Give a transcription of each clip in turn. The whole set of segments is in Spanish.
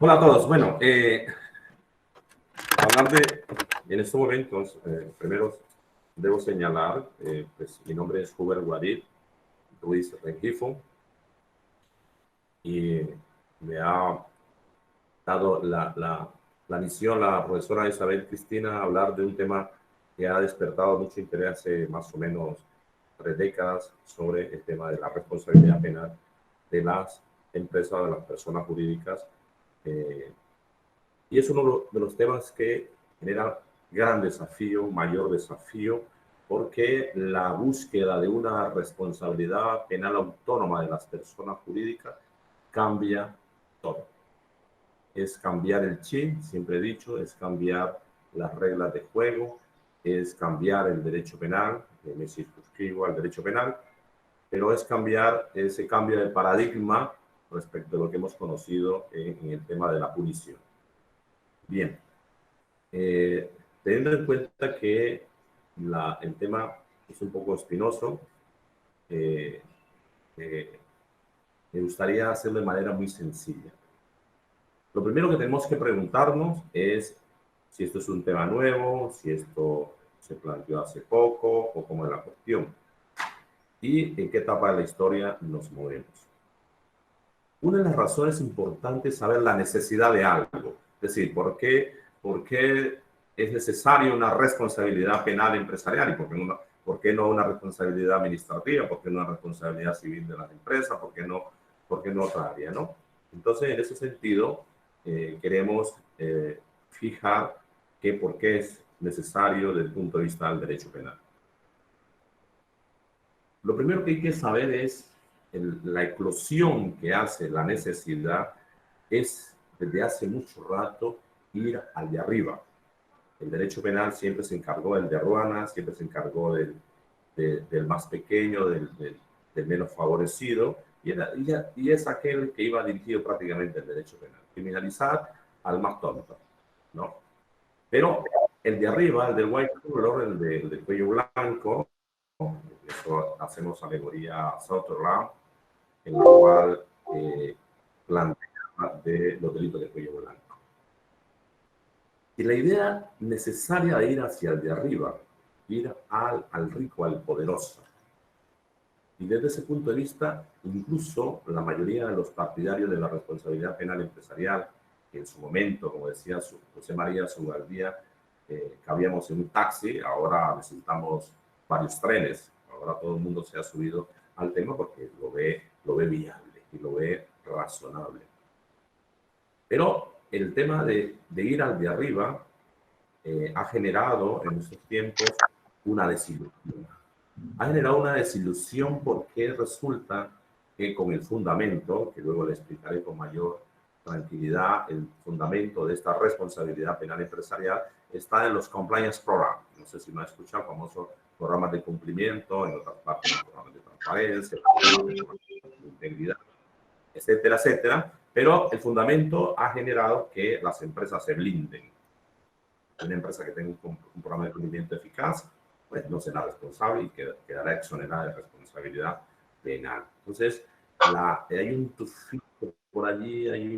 Hola a todos. Bueno, hablar en estos momentos, primero debo señalar, pues mi nombre es Hubert Guadir Ruiz Rengifo y me ha dado la misión la profesora Isabel Cristina hablar de un tema que ha despertado mucho interés hace más o menos 3 décadas sobre el tema de la responsabilidad penal de las empresas, de las personas jurídicas. Y es uno de los temas que genera gran desafío, mayor desafío, porque la búsqueda de una responsabilidad penal autónoma de las personas jurídicas cambia todo. Es cambiar el chip, siempre he dicho, es cambiar las reglas de juego, es cambiar el derecho penal, me circunscribo al derecho penal, pero es cambiar ese cambio de paradigma respecto a lo que hemos conocido en el tema de la punición. Bien, teniendo en cuenta que el tema es un poco espinoso, eh, eh, me gustaría hacerlo de manera muy sencilla. Lo primero que tenemos que preguntarnos es si esto es un tema nuevo, si esto se planteó hace poco o cómo es la cuestión y en qué etapa de la historia nos movemos. Una de las razones importantes es saber la necesidad de algo, es decir, por qué es necesaria una responsabilidad penal empresarial y por qué no una responsabilidad administrativa, por qué no una responsabilidad civil de las empresas, por qué no otra área, ¿no? Entonces, en ese sentido, queremos fijar por qué es necesario desde el punto de vista del derecho penal. Lo primero que hay que saber es la eclosión que hace la necesidad es desde hace mucho rato ir al de arriba. El derecho penal siempre se encargó del de aduanas, siempre se encargó del más pequeño, del menos favorecido, y es aquel que iba dirigido prácticamente al derecho penal. Criminalizar al más tonto, ¿no? Pero el de arriba, el del white collar, el del cuello blanco, eso hacemos alegoría a Sutherland, en la cual plantea de los delitos de cuello blanco. Y la idea necesaria de ir hacia el de arriba, ir al rico, al poderoso. Y desde ese punto de vista, incluso la mayoría de los partidarios de la responsabilidad penal empresarial, que en su momento, como decía José María Zubaldía, cabíamos en un taxi, ahora necesitamos varios trenes, ahora todo el mundo se ha subido al tema porque lo ve viable y lo ve razonable. Pero el tema de ir al de arriba ha generado en estos tiempos una desilusión. Ha generado una desilusión porque resulta que con el fundamento, que luego le explicaré con mayor tranquilidad, el fundamento de esta responsabilidad penal empresarial está en los compliance programs. No sé si me ha escuchado, famosos programas de cumplimiento, en otras partes programas de transparencia, programas de integridad, etcétera, etcétera. Pero el fundamento ha generado que las empresas se blinden. Una empresa que tenga un programa de cumplimiento eficaz, pues no será responsable y quedará exonerada de responsabilidad penal. Entonces, hay un tufito por allí, hay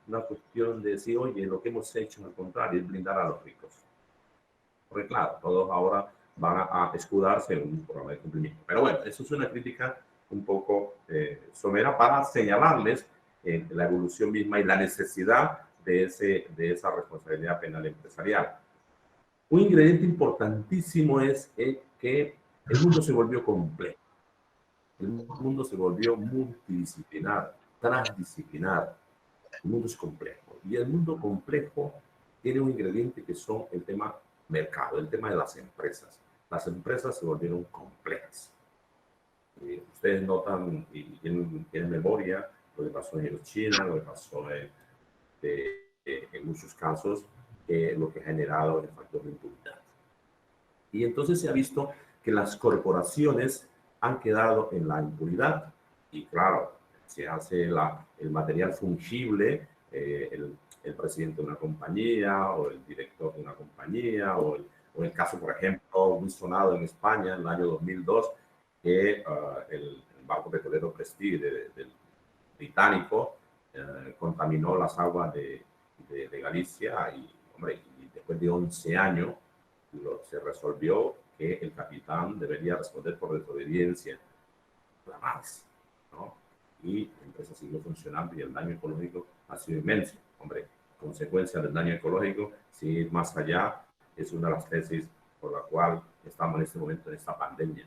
una cuestión de decir, oye, lo que hemos hecho, al contrario, es blindar a los ricos. Porque claro, todos ahora van a escudarse en un programa de cumplimiento. Pero bueno, eso es una crítica un poco somera para señalarles la evolución misma y la necesidad de esa responsabilidad penal empresarial. Un ingrediente importantísimo es que el mundo se volvió complejo. El mundo se volvió multidisciplinar, transdisciplinar. El mundo es complejo. Y el mundo complejo tiene un ingrediente que son el tema mercado, el tema de las empresas. Las empresas se volvieron complejas. Ustedes notan y tienen memoria lo que pasó en China, lo que pasó en muchos casos, lo que ha generado el factor de impunidad. Y entonces se ha visto que las corporaciones han quedado en la impunidad y claro, se hace el material fungible, el presidente de una compañía o el director de una compañía o el caso, por ejemplo, muy sonado en España en el año 2002, que el barco petrolero Prestige del británico contaminó las aguas de Galicia y, hombre, y después de 11 años se resolvió que el capitán debería responder por desobediencia, nada más, ¿no? Y la empresa siguió funcionando y el daño ecológico ha sido inmenso. Hombre, consecuencia del daño ecológico, si ir más allá, es una de las tesis por la cual estamos en este momento en esta pandemia,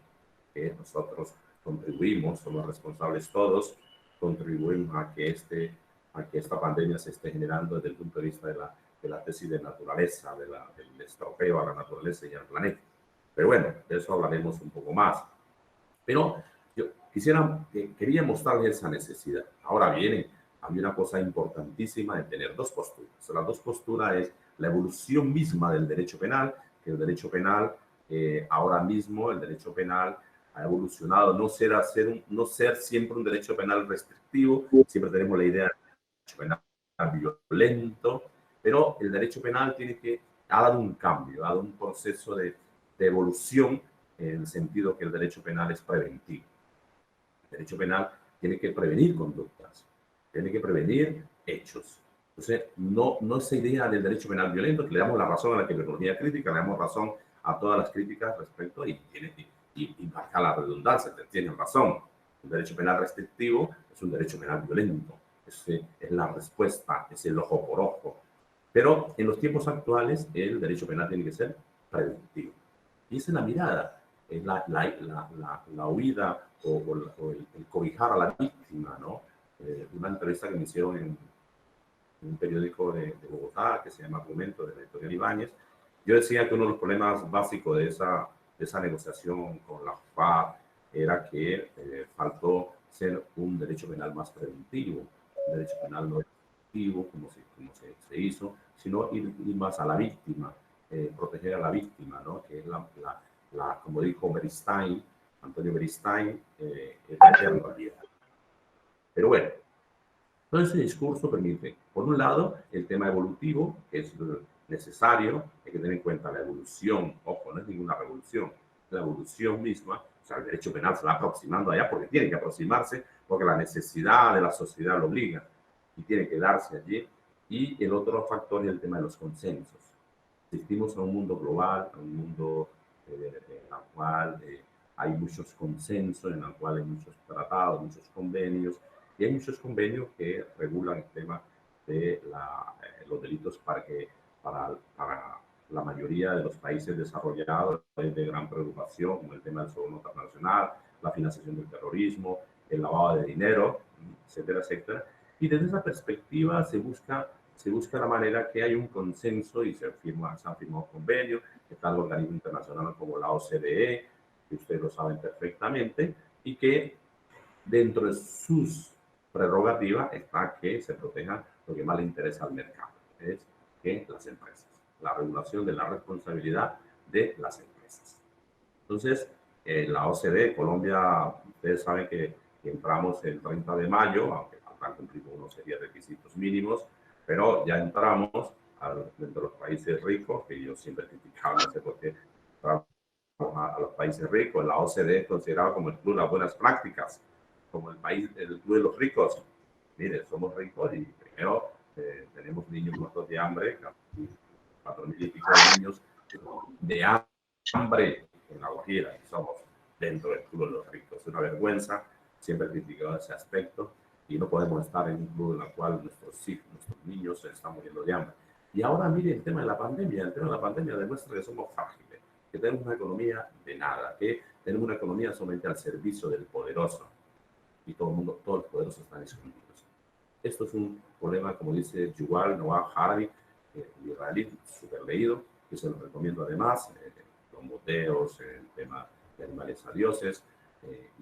que nosotros contribuimos, somos responsables todos, contribuimos a que esta pandemia se esté generando desde el punto de vista de la tesis de naturaleza, del estropeo a la naturaleza y al planeta. Pero bueno, de eso hablaremos un poco más. Pero yo quería mostrarles esa necesidad. Ahora viene, hay una cosa importantísima de tener dos posturas. Las dos posturas es la evolución misma del derecho penal, que el derecho penal, ahora mismo el derecho penal ha evolucionado, no ser siempre un derecho penal restrictivo, siempre tenemos la idea de derecho penal violento, pero el derecho penal ha dado un cambio, ha dado un proceso de evolución en el sentido que el derecho penal es preventivo. El derecho penal tiene que prevenir conductas, tiene que prevenir hechos. Entonces, no esa idea del derecho penal violento, que le damos la razón a la criminología crítica, le damos razón a todas las críticas respecto y marca la redundancia, tienen razón. El derecho penal restrictivo es un derecho penal violento, es la respuesta, es el ojo por ojo. Pero en los tiempos actuales, el derecho penal tiene que ser preventivo. Y esa es la mirada, es la huida o el cobijar a la víctima, ¿no? Una entrevista que me hicieron en un periódico de Bogotá que se llama Argumento, de la editorial Ibáñez. Yo decía que uno de los problemas básicos de esa negociación con la FARC era que faltó ser un derecho penal más preventivo, un derecho penal no restrictivo como se hizo, sino ir más a la víctima, proteger a la víctima, ¿no? Que es como dijo Beristain, Antonio Beristain, es la eterna realidad. Pero bueno, todo ese discurso permite, por un lado, el tema evolutivo, que es necesario, hay que tener en cuenta la evolución, ojo, no es ninguna revolución, la evolución misma, o sea, el derecho penal se va aproximando allá porque tiene que aproximarse, porque la necesidad de la sociedad lo obliga y tiene que darse allí. Y el otro factor es el tema de los consensos. Asistimos a un mundo global, a un mundo en el cual hay muchos consensos, en el cual hay muchos tratados, muchos convenios, y hay muchos convenios que regulan el tema de los delitos para la mayoría de los países desarrollados es de gran preocupación, como el tema del soborno internacional, la financiación del terrorismo, el lavado de dinero, etcétera, etcétera. Y desde esa perspectiva se busca la manera que hay un consenso y se han firmado convenios, están organismos internacionales como la OCDE, que ustedes lo saben perfectamente, y que dentro de sus prerrogativas está que se proteja lo que más le interesa al mercado, es que las empresas, la regulación de la responsabilidad de las empresas. Entonces, la OCDE, Colombia, ustedes saben que entramos el 30 de mayo, aunque faltan cumplir unos serían requisitos mínimos, pero ya entramos dentro de los países ricos, que yo siempre criticaba, no sé por qué, a los países ricos. La OCDE es considerada como el club de las buenas prácticas, como el club de los ricos. Mire, somos ricos y primero tenemos niños muertos de hambre, 4.000 y pico de niños de hambre en La Guajira, y somos dentro del club de los ricos. Es una vergüenza, siempre he criticado ese aspecto, y no podemos estar en un club en el cual nuestros hijos, nuestros niños se están muriendo de hambre. Y ahora mire el tema de la pandemia. El tema de la pandemia demuestra que somos frágiles, que tenemos una economía de nada, que tenemos una economía solamente al servicio del poderoso, y todos los poderosos están escondidos. Esto es un problema, como dice Yuval Noah Harari, israelí, súper leído, que se lo recomiendo además, los moteos, el tema de animales a dioses,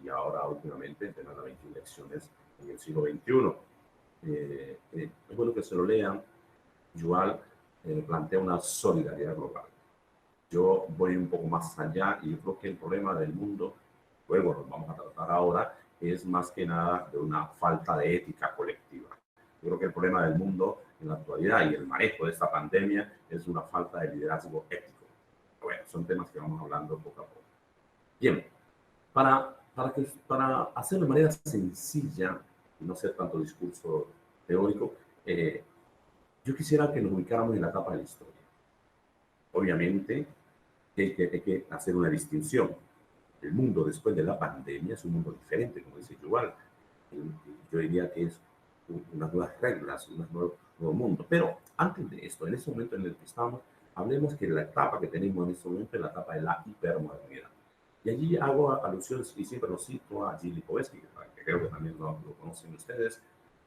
y ahora últimamente el tema de las 21 lecciones en el siglo XXI. Es bueno que se lo lean. Yuval plantea una solidaridad global. Yo voy un poco más allá y yo creo que el problema del mundo, luego lo vamos a tratar ahora, es más que nada de una falta de ética colectiva. Yo creo que el problema del mundo en la actualidad y el manejo de esta pandemia es una falta de liderazgo ético. Bueno, son temas que vamos hablando poco a poco. Bien, para hacerlo de manera sencilla y no ser tanto discurso teórico, yo quisiera que nos ubicáramos en la etapa de la historia. Obviamente, hay que hacer una distinción. El mundo después de la pandemia es un mundo diferente, como dice Yuval. Yo diría que es unas nuevas reglas, un nuevo mundo. Pero antes de esto, en ese momento en el que estamos, hablemos que la etapa que tenemos en este momento es la etapa de la hipermodernidad. Y allí hago alusiones, y siempre lo cito a Gilles Lipovetsky, que creo que también lo conocen ustedes,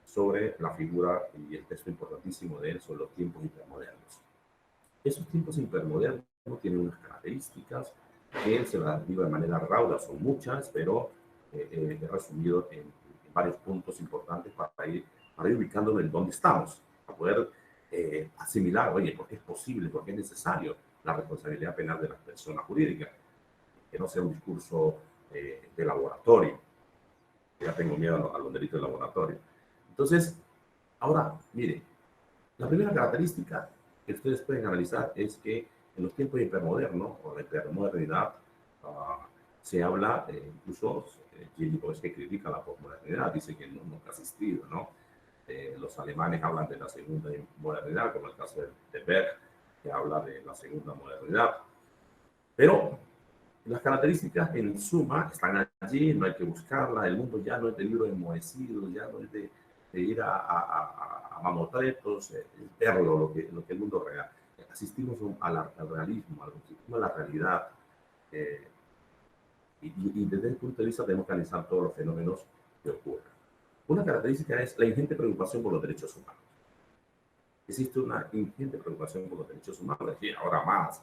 sobre la figura y el texto importantísimo de él sobre los tiempos hipermodernos. Esos tiempos hipermodernos tienen unas características que se las digo de manera rauda, son muchas, pero he resumido en varios puntos importantes para ir ubicándonos en dónde estamos, para poder asimilar, oye, ¿por qué es posible, por qué es necesario la responsabilidad penal de las personas jurídicas? Que no sea un discurso de laboratorio. Ya tengo miedo a los delitos de laboratorio. Entonces, ahora, mire, la primera característica que ustedes pueden analizar es que en los tiempos hipermodernos o la hipermodernidad se habla, incluso Gilles que critica la posmodernidad, dice que nunca ha existido, ¿no? Los alemanes hablan de la segunda modernidad, como el caso de Berg, que habla de la segunda modernidad. Pero las características en suma están allí, no hay que buscarlas, el mundo ya no es de libros enmohecidos, ya no es de ir a mamotretos, verlo, lo que el mundo real. Asistimos al realismo, a la realidad. Y desde ese punto de vista tenemos que analizar todos los fenómenos que ocurren. Una característica es la ingente preocupación por los derechos humanos. Existe una ingente preocupación por los derechos humanos, y ahora más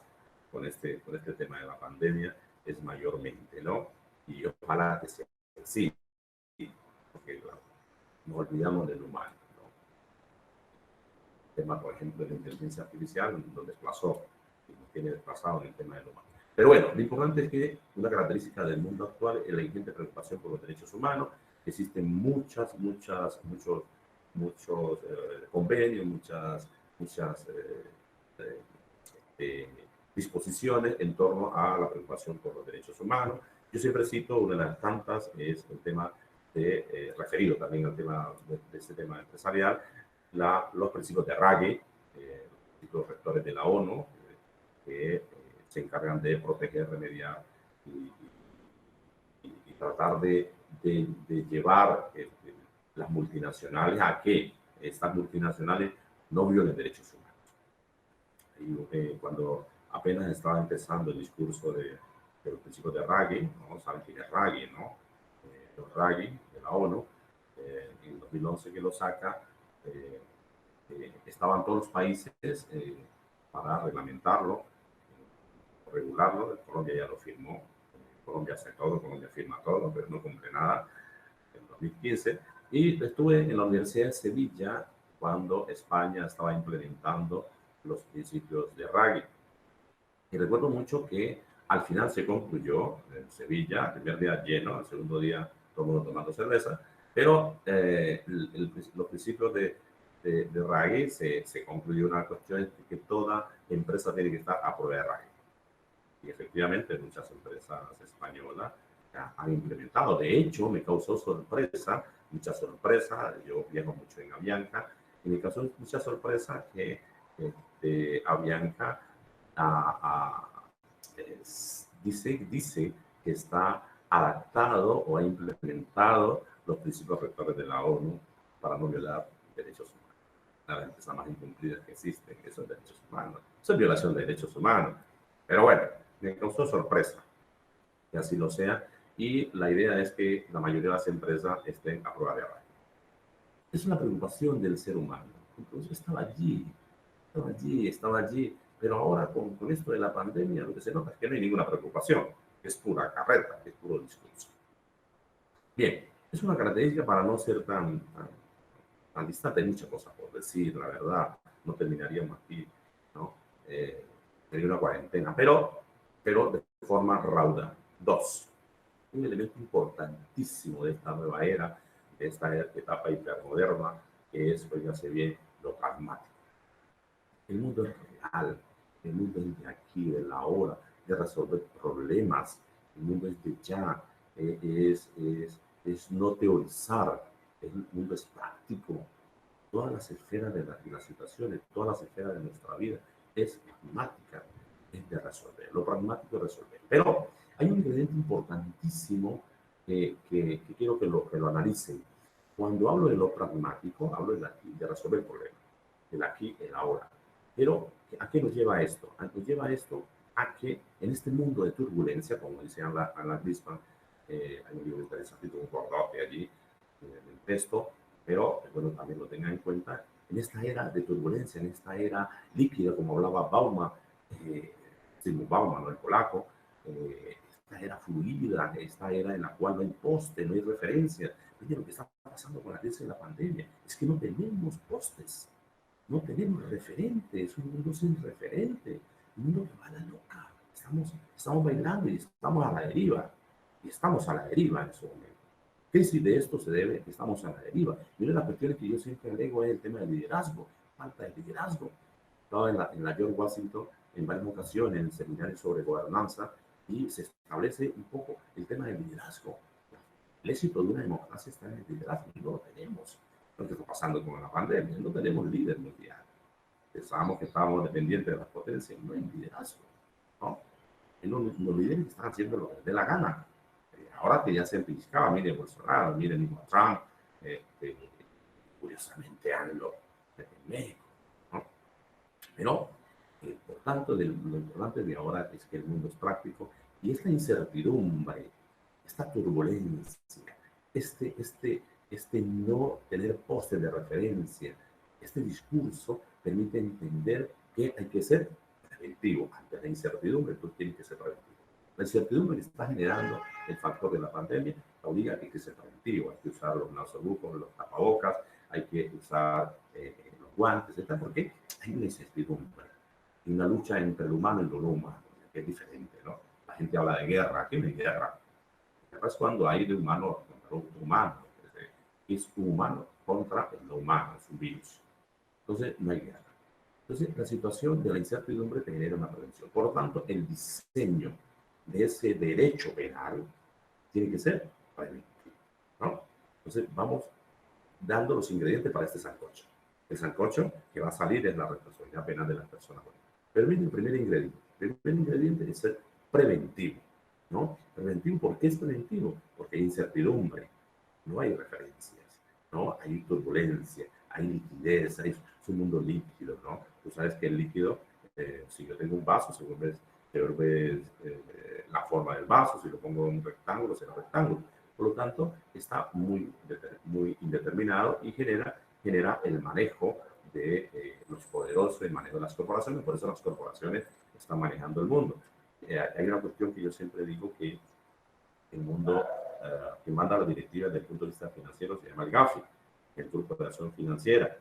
con este tema de la pandemia es mayormente, ¿no? Y ojalá que sea así, porque claro, nos olvidamos del humano, ¿no? El tema, por ejemplo, de la inteligencia artificial nos desplazó y nos tiene desplazado en el tema del humano. Pero bueno, lo importante es que una característica del mundo actual es la ingente preocupación por los derechos humanos. Existen muchos convenios, muchas disposiciones en torno a la preocupación por los derechos humanos. Yo siempre cito, una de las tantas es el tema referido también al tema de este tema empresarial, los principios de Ruggie, los principios rectores de la ONU, que se encargan de proteger, remediar y tratar de llevar las multinacionales a que estas multinacionales no violen derechos humanos. Y cuando apenas estaba empezando el discurso de los principios de Ruggie, ¿no? ¿Saben quién es Ruggie, no? Los Ruggie de la ONU, en 2011 que lo saca, estaban todos los países para reglamentarlo, regularlo. Colombia ya lo firmó, Colombia hace todo, Colombia firma todo, pero no cumple nada en 2015. Y estuve en la Universidad de Sevilla cuando España estaba implementando los principios de Ruggie. Y recuerdo mucho que al final se concluyó en Sevilla, el primer día lleno, el segundo día todo el mundo tomando cerveza, pero los principios de Ruggie se concluyó una cuestión de que toda empresa tiene que estar a prueba de Ruggie. Y efectivamente muchas empresas españolas han implementado. De hecho, me causó sorpresa, mucha sorpresa, yo viajo mucho en Avianca, y me causó mucha sorpresa que Avianca dice que está adaptado o ha implementado los principios rectores de la ONU para no violar derechos humanos. La empresa más incumplida que existe, que son derechos humanos. Eso es violación de derechos humanos. Pero bueno, me causó sorpresa que así lo sea, y la idea es que la mayoría de las empresas estén a prueba de Ruggie. Es una preocupación del ser humano. Entonces estaba allí, pero ahora con esto de la pandemia lo que se nota es que no hay ninguna preocupación, es pura carreta, es puro discurso. Bien, es una característica para no ser tan distante, hay muchas cosas por decir, la verdad, no terminaríamos aquí, ¿no? Sería una cuarentena, pero de forma rauda. Dos, un elemento importantísimo de esta nueva era, de esta etapa hipermoderna, que es, oígase bien, lo pragmático. El mundo es real, el mundo es de aquí, de la hora, de resolver problemas, el mundo es de ya, es no teorizar, el mundo es práctico. todas las esferas de las situaciones, todas las esferas de nuestra vida, es pragmática, es de resolver. Lo pragmático es resolver. Pero hay un ingrediente importantísimo que quiero que lo analicen. Cuando hablo de lo pragmático, hablo de resolver el problema, el aquí, el ahora. Pero, ¿a qué nos lleva esto? Nos lleva esto a que en este mundo de turbulencia, como dice Alan Greenspan, hay un libro interesante, un cordote allí en el texto, pero bueno, también lo tengan en cuenta, en esta era de turbulencia, en esta era líquida, como hablaba Bauman, Zygmunt Bauman, ¿no? El polaco, esta era fluida, esta era en la cual no hay poste, no hay referencia. Oye, lo que está pasando con la crisis de la pandemia es que no tenemos postes, no tenemos referentes, es un mundo sin referente, un mundo que va a la loca. Estamos bailando y estamos a la deriva, y estamos a la deriva en ese momento. Crisis de esto se debe que estamos a la deriva. Y una de las cuestiones que yo siempre agrego es el tema del liderazgo, falta de liderazgo. Estaba en la George Washington en varias ocasiones en el seminario sobre gobernanza y se establece un poco el tema del liderazgo. El éxito de una democracia está en el liderazgo y no lo tenemos. Lo que está pasando con la pandemia, no tenemos líder mundial. Pensábamos que estábamos dependientes de las potencias, no hay liderazgo, ¿no? Los líderes están haciendo lo que les dé la gana. Ahora que ya se empiscaba, mire Bolsonaro, mire mismo Trump, curiosamente AMLO en México, ¿no? Pero por tanto, lo importante de ahora es que el mundo es práctico y esta incertidumbre, esta turbulencia, este no tener postes de referencia, este discurso permite entender que hay que ser preventivo. Ante la incertidumbre, tú tienes que ser preventivo. La incertidumbre que está generando el factor de la pandemia obliga a que hay que ser preventivo. Hay que usar los nasobucos, los tapabocas, hay que usar los guantes, etc. Porque hay una incertidumbre y una lucha entre lo humano y lo no humano, que es diferente, ¿no? La gente habla de guerra. ¿Aquí no hay guerra? La guerra es cuando hay de humano contra otro humano. Es un humano contra el no humano, es un virus. Entonces, no hay guerra. Entonces, la situación de la incertidumbre te genera una prevención. Por lo tanto, el diseño de ese derecho penal tiene que ser preventivo, ¿no? Entonces, vamos dando los ingredientes para este sancocho. El sancocho que va a salir es la responsabilidad penal de las personas. Pero miren el primer ingrediente. El primer ingrediente es ser preventivo, ¿no? Preventivo, ¿por qué es preventivo? Porque hay incertidumbre, no hay referencias, ¿no? Hay turbulencia, hay liquidez, es un mundo líquido, ¿no? Tú sabes que el líquido, si yo tengo un vaso, se vuelve la forma del vaso, si lo pongo en un rectángulo, será rectángulo. Por lo tanto, está muy indeterminado y genera el manejo de los poderosos, el manejo de las corporaciones. Por eso las corporaciones están manejando el mundo. Hay una cuestión que yo siempre digo, que el mundo que manda las directivas desde el punto de vista financiero se llama el GAFI, el Grupo de Acción Financiera,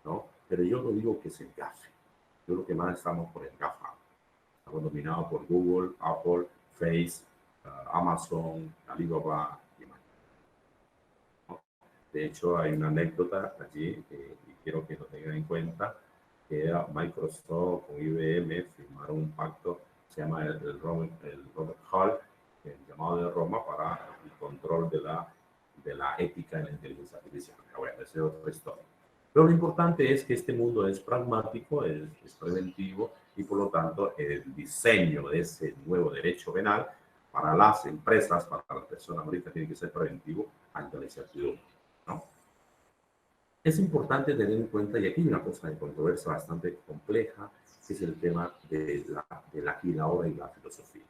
¿no? Pero yo no digo que es el GAFI. Yo creo que más estamos por el GAFA. Estamos dominados por Google, Apple, Face, Amazon, Alibaba y más. ¿No? De hecho, hay una anécdota allí y quiero que lo tengan en cuenta, que era Microsoft con IBM firmaron un pacto, se llama el Robert Hall, el llamado de Roma, para el control de la ética en la inteligencia artificial. Pero bueno, esa es otra historia. Pero lo importante es que este mundo es pragmático, es preventivo y por lo tanto el diseño de ese nuevo derecho penal para las empresas, para las personas ahorita, tiene que ser preventivo ante la incertidumbre, ¿no? Es importante tener en cuenta, y aquí hay una cosa de controversia bastante compleja, que es el tema de la aquí, la ahora y la filosofía.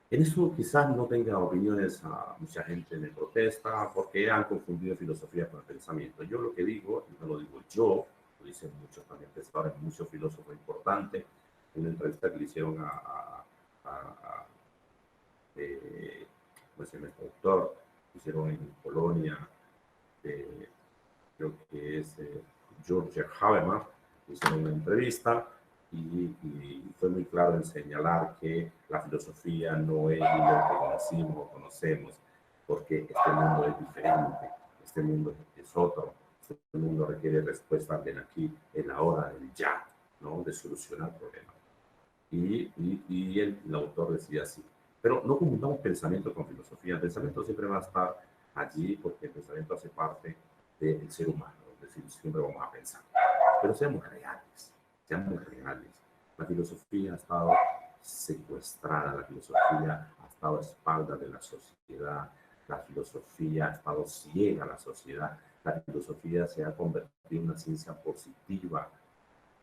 En eso quizás no tenga opiniones, a mucha gente me protesta porque han confundido filosofía con el pensamiento. Yo lo que digo, y no lo digo yo, lo dicen muchos también pensadores, muchos filósofos importantes, en una entrevista que le hicieron pues el doctor, que hicieron en Polonia, creo que es George Habermas, hicieron una entrevista y fue muy claro en señalar que la filosofía no es lo que conocimos o conocemos, porque este mundo es diferente, este mundo es otro, este mundo requiere respuestas del aquí, el ahora, del ya, ¿no? De solucionar problemas. Y el autor decía así, pero no confundamos pensamiento con filosofía. El pensamiento siempre va a estar allí porque el pensamiento hace parte del ser humano. Es decir, siempre vamos a pensar. Pero seamos reales, seamos reales. La filosofía ha estado secuestrada, la filosofía ha estado a espaldas de la sociedad, la filosofía ha estado ciega a la sociedad, la filosofía se ha convertido en una ciencia positiva,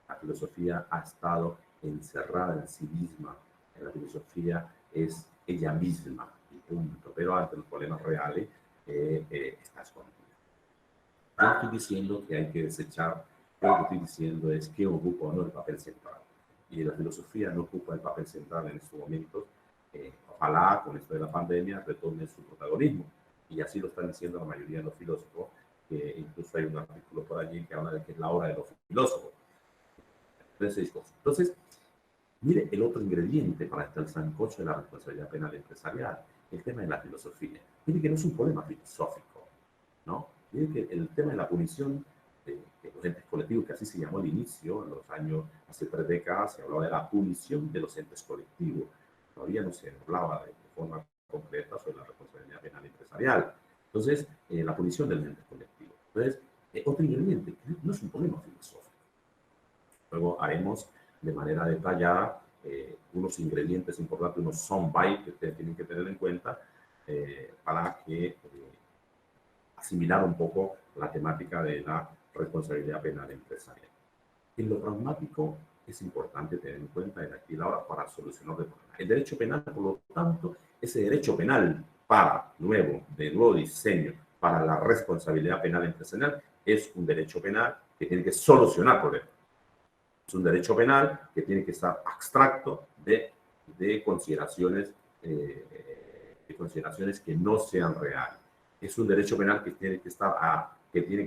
la filosofía ha estado encerrada en sí misma, la filosofía es ella misma, y punto. Pero ante los problemas reales está escondida. Yo no estoy diciendo que hay que desechar, yo lo que estoy diciendo es que ocupa o no el papel central. Y la filosofía no ocupa el papel central en estos momentos. Ojalá con esto de la pandemia retome su protagonismo. Y así lo están diciendo la mayoría de los filósofos, que incluso hay un artículo por allí que habla de que es la hora de los filósofos. Entonces, mire el otro ingrediente para este sancocho de la responsabilidad penal empresarial, el tema de la filosofía. Mire que no es un problema filosófico, ¿no? Mire que el tema de la punición de los entes colectivos, que así se llamó al inicio, en los años, hace 3 décadas, se hablaba de la punición de los entes colectivos. Todavía no se hablaba de forma concreta sobre la responsabilidad penal empresarial. Entonces, la punición de los entes colectivos. Entonces, otro ingrediente, no es un problema filosófico. Luego haremos de manera detallada unos ingredientes importantes, unos soundbites que ustedes tienen que tener en cuenta para que asimilar un poco la temática de la responsabilidad penal empresarial. En lo pragmático es importante tener en cuenta el aquí y ahora para solucionar el problema. El derecho penal, por lo tanto, ese derecho penal de nuevo diseño para la responsabilidad penal empresarial es un derecho penal que tiene que solucionar problemas. Es un derecho penal que tiene que estar abstracto de consideraciones que no sean reales. Es un derecho penal que tiene que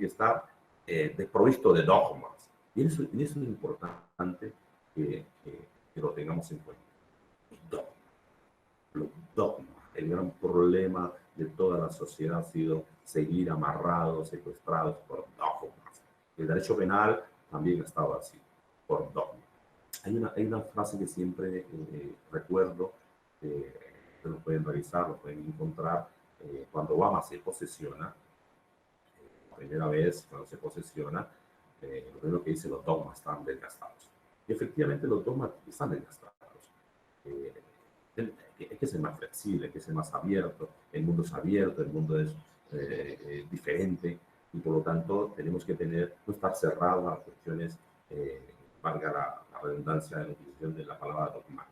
estar desprovisto de dogmas. Y eso es importante que lo tengamos en cuenta. Los dogmas. El gran problema de toda la sociedad ha sido seguir amarrados, secuestrados por dogmas. El derecho penal también ha estado así, por dogmas. Hay una frase que siempre recuerdo, que lo pueden revisar, lo pueden encontrar, cuando Obama se posesiona, la primera vez cuando se posesiona, lo primero que dice, los dogmas están desgastados. Y efectivamente los dogmas están desgastados. Hay que ser más flexible, hay que ser más abierto. El mundo es abierto, el mundo es diferente y por lo tanto tenemos que no estar cerrados a las cuestiones, valga la redundancia de la utilización de la palabra dogma.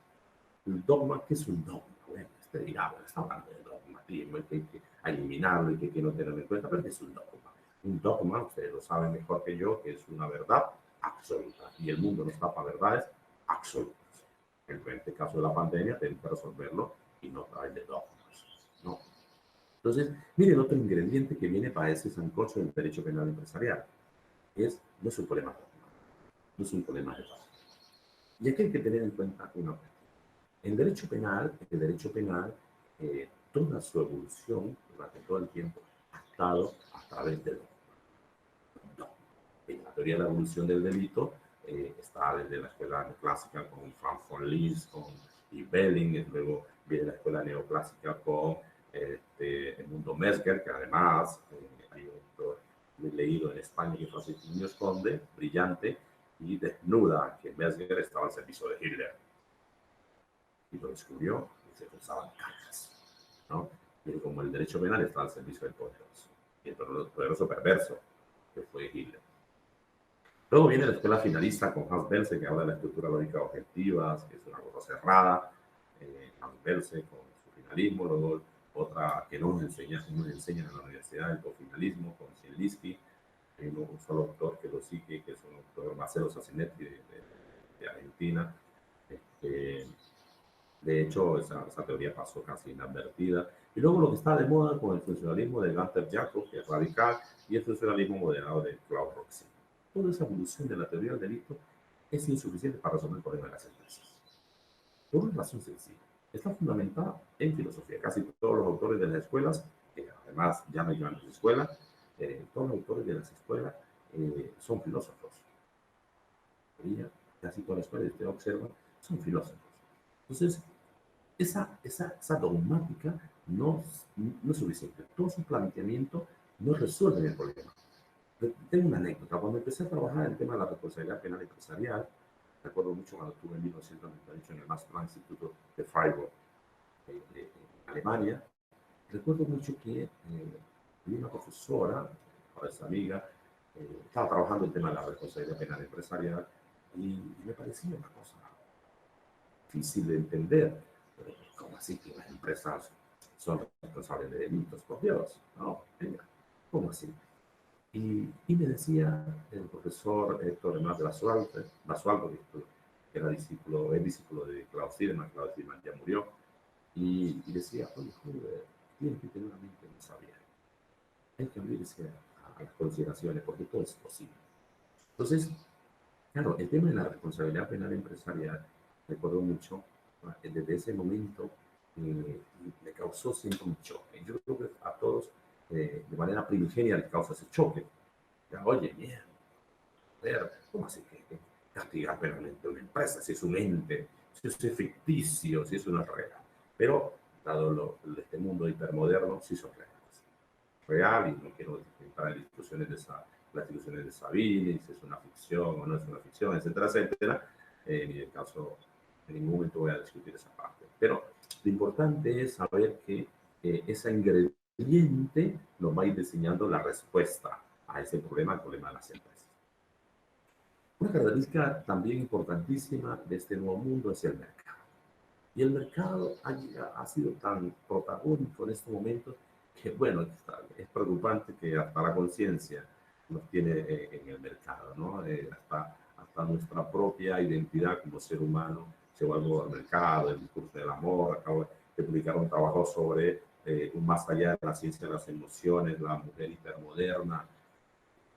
¿El dogma qué es un dogma? Bueno, usted dirá, bueno, está hablando de dogmatismo, hay que eliminarlo y que hay que no tenerlo en cuenta, pero ¿qué es un dogma? Un dogma, ustedes lo saben mejor que yo, que es una verdad absoluta y el mundo no está para verdades absolutas. En este caso de la pandemia tenemos que resolverlo y no a través de dogmas, ¿no? Entonces, miren otro ingrediente que viene para ese sancocho del derecho penal empresarial. No es un problema dogmático, no es un problema de dogma. Y aquí hay que tener en cuenta una cosa. El derecho penal, toda su evolución durante todo el tiempo ha estado a través de dogmas. En la teoría de la evolución del delito está desde la escuela neoclásica con Franz von Liszt, con Belling, luego viene la escuela neoclásica con Edmundo Mesger, que además hay un autor muy leído en España que fue Francisco Conde, brillante, y desnuda que Mesger estaba al servicio de Hitler. Y lo descubrió y se usaban cajas, ¿no? Y como el derecho penal está al servicio del poderoso, y el poderoso perverso, que fue Hitler. Luego viene la escuela finalista con Hans Belze, que habla de la estructura lógica objetiva, que es una cosa cerrada, Hans Belze con su finalismo, luego otra que no nos enseñan en la universidad, el cofinalismo con Zielinski, un solo autor que lo sigue, que es un autor, Marcelo Sassonetti de Argentina. De hecho, esa teoría pasó casi inadvertida. Y luego lo que está de moda con el funcionalismo de Gunther Jakob, que es radical, y el funcionalismo moderado de Claude Roxy. Toda esa evolución de la teoría del delito es insuficiente para resolver el problema de las empresas. Por una razón sencilla. Está fundamentada en filosofía. Casi todos los autores de las escuelas, que además ya no llaman escuelas, todos los autores de las escuelas son filósofos. Casi todas las escuelas que usted observa son filósofos. Entonces, esa dogmática no es suficiente. Todo su planteamiento no resuelve el problema. Tengo una anécdota. Cuando empecé a trabajar en el tema de la responsabilidad penal empresarial, recuerdo mucho cuando estuve en 1998 en el Max Planck Instituto de Freiburg, en Alemania. Recuerdo mucho que una profesora, ahora es amiga, estaba trabajando el tema de la responsabilidad penal empresarial y me parecía una cosa difícil de entender. Pero, ¿cómo así que las empresas son responsables de delitos? Por Dios, no, venga, ¿cómo así? Y me decía el profesor Héctor Hernández Basualdo, que era discípulo, es discípulo de Klaus Tiedemann ya murió, y decía, oye, joder, tienes que tener una mente más abierta. Hay que abrirse a las consideraciones, porque todo es posible. Entonces, claro, el tema de la responsabilidad penal empresarial, recuerdo mucho, desde ese momento me causó siempre un choque. Yo creo que a todos, de manera primigenia, les causa ese choque. Ya, oye, mierda, ver, ¿cómo así que castigar penalmente a una empresa? Si es un ente, si es ficticio, si es una real. Pero, dado este mundo hipermoderno, sí son reales. Real, y no quiero entrar en discusiones de las discusiones de Sabine, si es una ficción o no es una ficción, etcétera, etcétera. En el caso, en ningún momento voy a discutir esa parte. Pero lo importante es saber que ese ingrediente nos va a ir diseñando la respuesta a ese problema, el problema de las empresas. Una característica también importantísima de este nuevo mundo es el mercado. Y el mercado ha sido tan protagónico en este momento que, bueno, es preocupante que hasta la conciencia nos tiene en el mercado, ¿no? Hasta nuestra propia identidad como ser humano se vuelve al mercado, el discurso del amor. Acabo de publicar un trabajo sobre un más allá de la ciencia de las emociones, la mujer hipermoderna,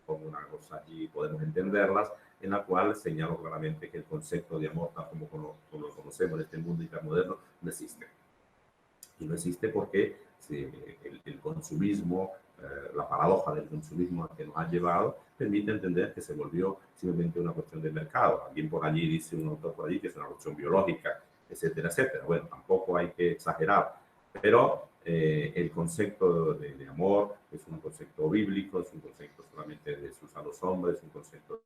como una cosa allí podemos entenderlas, en la cual señalo claramente que el concepto de amor, tal como lo conocemos en este mundo hipermoderno, no existe. Y no existe porque el consumismo, la paradoja del consumismo al que nos ha llevado, permite entender que se volvió simplemente una cuestión de mercado. Alguien por allí dice, un autor por allí, que es una cuestión biológica, etcétera, etcétera. Bueno, tampoco hay que exagerar, pero el concepto de amor es un concepto bíblico, es un concepto solamente de Jesús a los hombres, es un concepto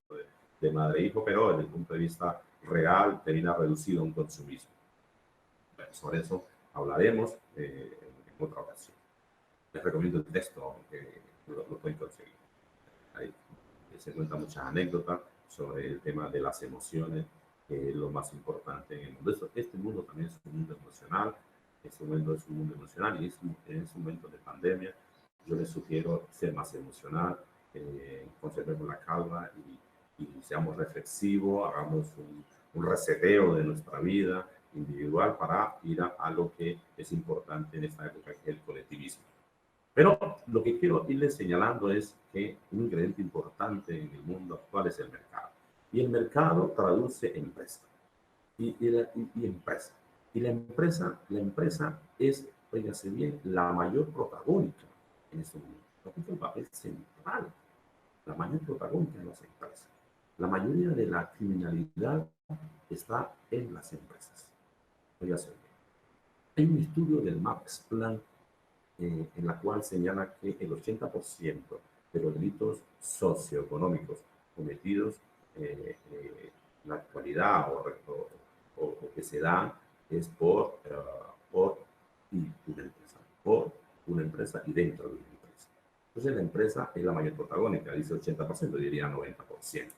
de madre e hijo, pero desde el punto de vista real termina reducido a un consumismo. Bueno, sobre eso hablaremos en otra ocasión. Les recomiendo el texto, aunque lo pueden conseguir. Ahí se cuentan muchas anécdotas sobre el tema de las emociones, que es lo más importante en el mundo. Este mundo también es un mundo emocional, este mundo es un mundo emocional, y en este momento de pandemia yo les sugiero ser más emocional, conservemos la calma y seamos reflexivos, hagamos un reseteo de nuestra vida individual para ir a lo que es importante en esta época, que es el colectivismo. Pero lo que quiero irles señalando es que un ingrediente importante en el mundo actual es el mercado. Y el mercado traduce empresa. Y empresa. Y la empresa es, oígase bien, la mayor protagónica en este momento. Ocupa el papel central. La mayor protagónica en las empresas. La mayoría de la criminalidad está en las empresas. Oígase bien. Hay un estudio del Max Planck en la cual señala que el 80% de los delitos socioeconómicos cometidos en la actualidad o que se dan es por una empresa y dentro de una empresa. Entonces la empresa es la mayor protagónica, dice 80%, diría 90%.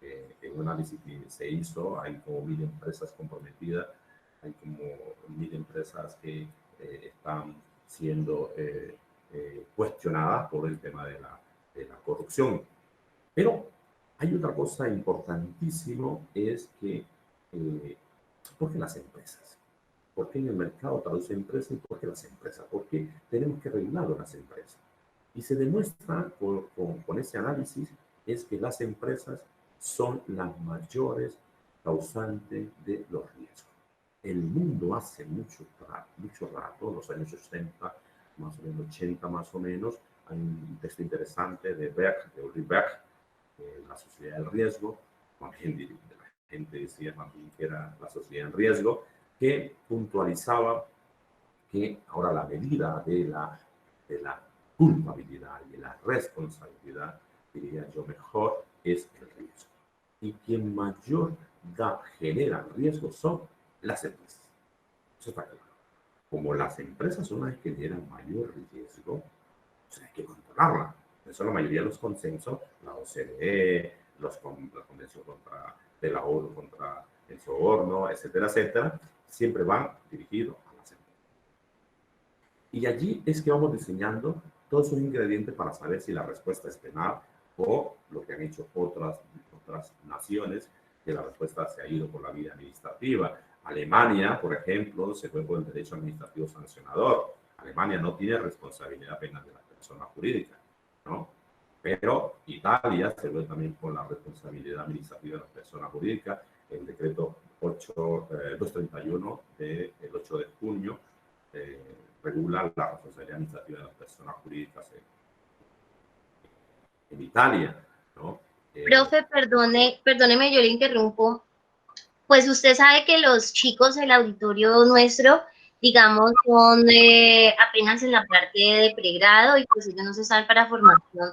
En un análisis que se hizo, hay como 1000 empresas comprometidas, hay como 1000 empresas que están siendo cuestionadas por el tema de la corrupción. Pero hay otra cosa importantísima, es que, ¿por qué las empresas? ¿Por qué en el mercado traduce empresa y por qué las empresas? ¿Por qué tenemos que regular las empresas? Y se demuestra con ese análisis es que las empresas son las mayores causantes de los riesgos. El mundo hace mucho rato, los años 80, más o menos 80 más o menos, hay un texto interesante de Ulrich Berg, La sociedad del riesgo, también la gente decía también que era la sociedad en riesgo, que puntualizaba que ahora la medida de la culpabilidad y la responsabilidad quien mayor genera riesgo son las empresas. Eso está claro. Como las empresas son las que generan mayor riesgo, pues hay que controlarla. Por eso la mayoría de los consensos, la OCDE, la Convención de la ONU contra el soborno, etcétera, etcétera, siempre van dirigidos a las empresas. Y allí es que vamos diseñando todos esos ingredientes para saber si la respuesta es penal o lo que han hecho otras naciones, que la respuesta se ha ido por la vía administrativa. Alemania, por ejemplo, se fue por el derecho administrativo sancionador. Alemania no tiene responsabilidad penal de la persona jurídica, ¿no? Pero Italia se fue también por la responsabilidad administrativa de la persona jurídica. El decreto 231 del 8 de junio regula la responsabilidad administrativa de las personas jurídicas en Italia, ¿no? Profe, perdóneme, yo le interrumpo. Pues usted sabe que los chicos del auditorio nuestro, digamos, son apenas en la parte de pregrado y pues ellos no se salen para formación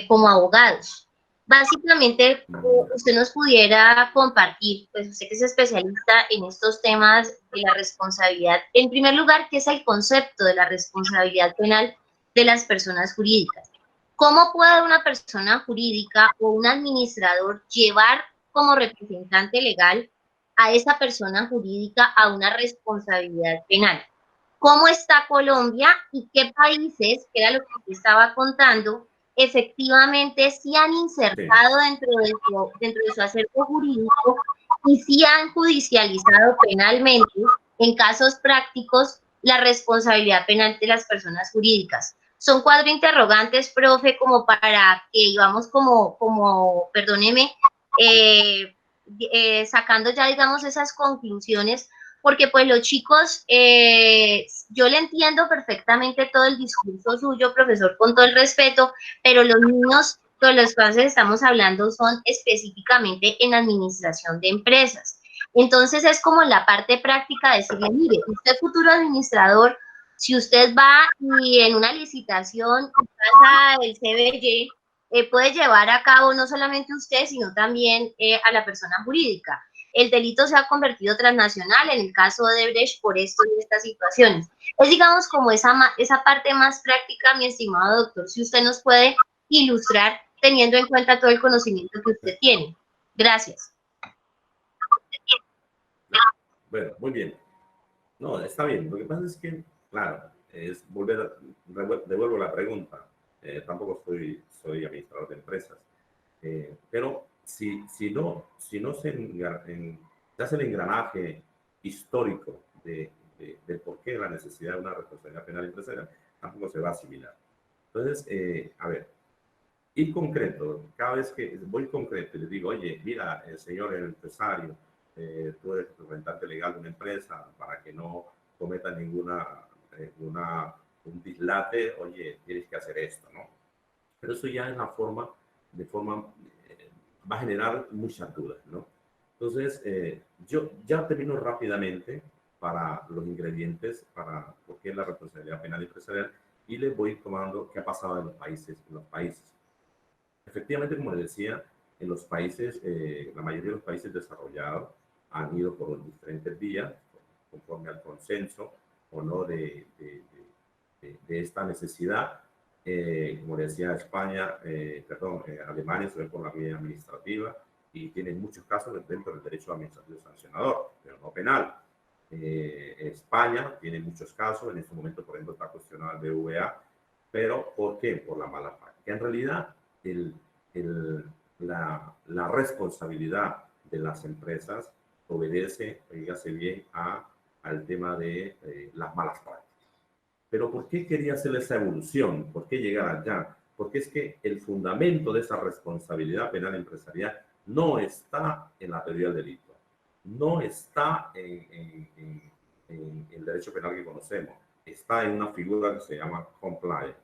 como abogados. Básicamente, usted nos pudiera compartir, pues usted que es especialista en estos temas de la responsabilidad. En primer lugar, ¿qué es el concepto de la responsabilidad penal de las personas jurídicas? ¿Cómo puede una persona jurídica o un administrador llevar como representante legal a esa persona jurídica a una responsabilidad penal? ¿Cómo está Colombia y qué países, que era lo que usted estaba contando, efectivamente sí han insertado dentro de su acervo jurídico y sí han judicializado penalmente, en casos prácticos, la responsabilidad penal de las personas jurídicas? Son cuatro interrogantes, profe, como para que íbamos perdóneme, sacando ya, digamos, esas conclusiones, porque pues los chicos, yo le entiendo perfectamente todo el discurso suyo, profesor, con todo el respeto, pero los niños de los cuales estamos hablando son específicamente en administración de empresas. Entonces es como la parte práctica de decirle, mire, usted futuro administrador, si usted va y en una licitación pasa el CBY, puede llevar a cabo no solamente usted, sino también a la persona jurídica. El delito se ha convertido transnacional en el caso de Brecht por esto y estas situaciones. Es, digamos, como esa parte más práctica, mi estimado doctor, si usted nos puede ilustrar teniendo en cuenta todo el conocimiento que usted tiene. Gracias. Bueno, muy bien. No, está bien. Lo que pasa es que, claro, es devuelvo la pregunta. Tampoco soy administrador de empresas. Pero si no se hace el engranaje histórico de por qué la necesidad de una responsabilidad penal empresarial, tampoco se va a asimilar. Entonces, a ver, ir concreto, cada vez que voy concreto y le digo, oye, mira, señor empresario, tú eres representante legal de una empresa, para que no cometa un dislate, oye, tienes que hacer esto, ¿no? Pero eso ya es va a generar muchas dudas, ¿no? Entonces, yo ya termino rápidamente para los ingredientes, para por qué la responsabilidad penal empresarial, y les voy tomando qué ha pasado en los países. Efectivamente, como les decía, en los países, la mayoría de los países desarrollados han ido por diferentes vías, conforme al consenso o no de esta necesidad. Como decía España, Alemania se ve por la vía administrativa y tiene muchos casos dentro del derecho administrativo sancionador, pero no penal. España tiene muchos casos, en este momento, por ejemplo, está cuestionado el BVA, pero ¿por qué? Por la mala práctica. En realidad, la responsabilidad de las empresas obedece, oígase bien, al tema de las malas prácticas. Pero ¿por qué quería hacer esa evolución? ¿Por qué llegar allá? Porque es que el fundamento de esa responsabilidad penal empresarial no está en la teoría del delito, no está en el derecho penal que conocemos, está en una figura que se llama compliance.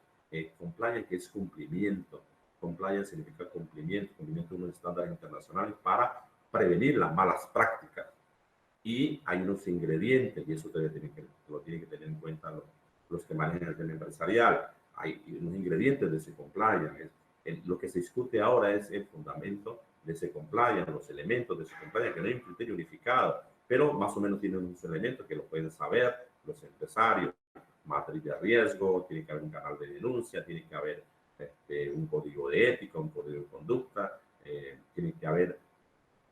Compliance, que es cumplimiento. Compliance significa cumplimiento de unos estándares internacionales para prevenir las malas prácticas. Y hay unos ingredientes, y eso lo tienen que tener en cuenta los que manejan el tema empresarial. Hay unos ingredientes de ese compliance. Lo que se discute ahora es el fundamento de ese compliance, los elementos de ese compliance, que no hay un criterio unificado, pero más o menos tienen unos elementos que lo pueden saber los empresarios. Matriz de riesgo, tiene que haber un canal de denuncia, tiene que haber un código de ética, un código de conducta, tiene que haber,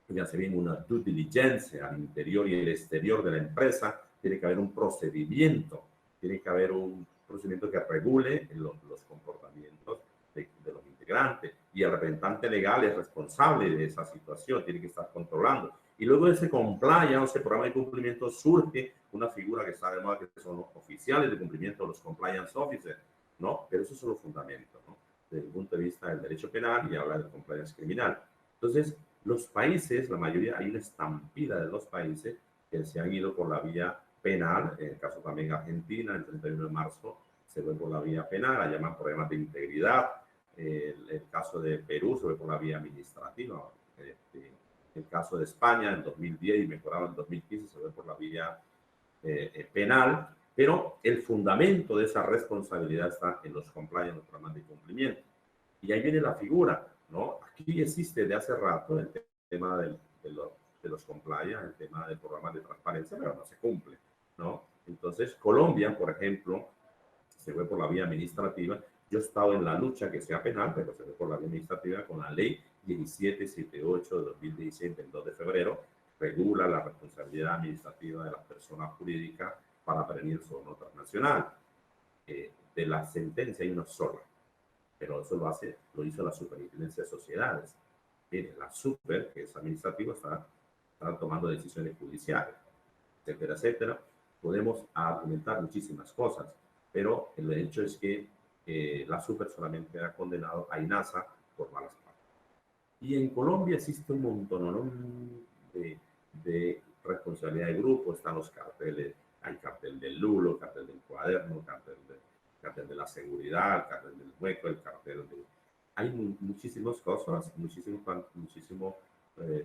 ya se viene una due diligence al interior y el exterior de la empresa, tiene que haber un procedimiento, tiene que haber un procedimiento que regule los comportamientos de los integrantes, y el representante legal es responsable de esa situación, tiene que estar controlando. Y luego de ese compliance, ese programa de cumplimiento, surge una figura que está de moda, que son los oficiales de cumplimiento, los compliance officers, ¿no? Pero esos son los fundamentos, ¿no? Desde el punto de vista del derecho penal y habla del compliance criminal. Entonces, los países, la mayoría, hay una estampida de los países que se han ido por la vía penal, en el caso también Argentina, el 31 de marzo se fue por la vía penal, la llaman problemas de integridad, el caso de Perú se fue por la vía administrativa, el caso de España en 2010 y mejorado en 2015 se fue por la vía penal, pero el fundamento de esa responsabilidad está en los compliance, los programas de cumplimiento. Y ahí viene la figura, ¿no? Aquí existe de hace rato el tema de los compliance, el tema del programa de transparencia, pero no se cumple, ¿no? Entonces, Colombia, por ejemplo, se fue por la vía administrativa. Yo he estado en la lucha que sea penal, pero se fue por la vía administrativa con la ley 1778 de 2016, del 2 de febrero, regula la responsabilidad administrativa de las personas jurídicas para prevenir el soborno transnacional. De la sentencia hay una sola, pero eso lo hizo la Superintendencia de Sociedades. Mire, la Super, que es administrativa, está tomando decisiones judiciales, etcétera, etcétera. Podemos argumentar muchísimas cosas, pero el hecho es que la Super solamente ha condenado a INASA por malas prácticas. Y en Colombia existe un montón de responsabilidad de grupo, están los carteles, hay cartel del Lulo, cartel del Cuaderno, cartel de la seguridad, cartel del hueco, el cartel de... Hay muchísimas cosas, muchísimos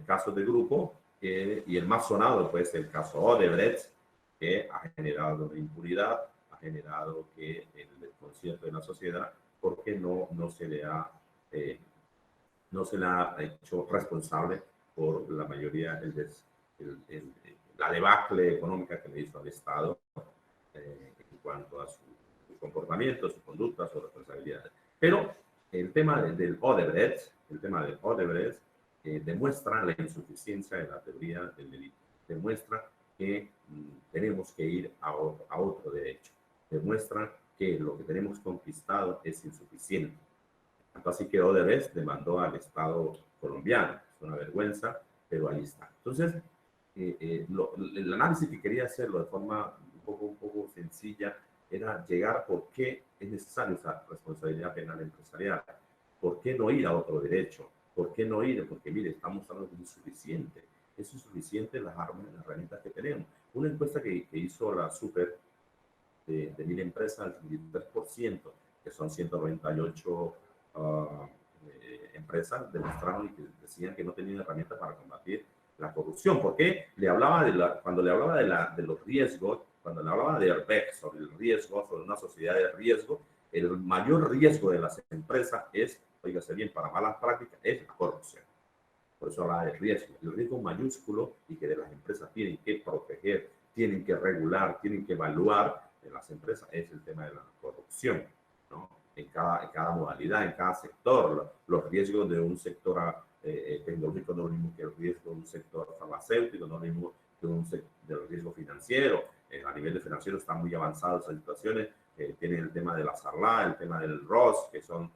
casos de grupo, y el más sonado pues el caso Odebrecht, que ha generado una impunidad, ha generado que el desconcierto de la sociedad, porque no se le ha hecho responsable por la mayoría la debacle económica que le hizo al Estado en cuanto a su comportamiento, su conducta, su responsabilidad. Pero el tema del Odebrecht, demuestra la insuficiencia de la teoría del delito, demuestra que tenemos que ir a otro derecho, demuestra que lo que tenemos conquistado es insuficiente. Así que Odebrecht demandó al Estado colombiano. Es una vergüenza, pero ahí está. Entonces, el análisis que quería hacerlo de forma un poco sencilla era llegar por qué es necesaria esa responsabilidad penal empresarial. ¿Por qué no ir a otro derecho? ¿Por qué no ir? Porque, mire, estamos hablando de insuficiente. Es insuficiente las herramientas que tenemos. Una encuesta que hizo la Super de 1000 empresas, el 23%, que son 198 empresas, demostraron y que decían que no tenían herramientas para combatir la corrupción. ¿Por qué? Cuando le hablaba de los riesgos, cuando le hablaba de Herbeck sobre el riesgo, sobre una sociedad de riesgo, el mayor riesgo de las empresas es, oígase bien, para malas prácticas, es la corrupción. Por eso hablaba de riesgo. El riesgo mayúsculo y que de las empresas tienen que proteger, tienen que regular, tienen que evaluar en las empresas es el tema de la corrupción, ¿no? En cada modalidad, en cada sector. Los riesgos de un sector tecnológico no es lo mismo que el riesgo de un sector farmacéutico, no es lo mismo que del riesgo financiero. A nivel de financiero están muy avanzadas esas situaciones. Tienen el tema de la SARLA, el tema del ROS, que son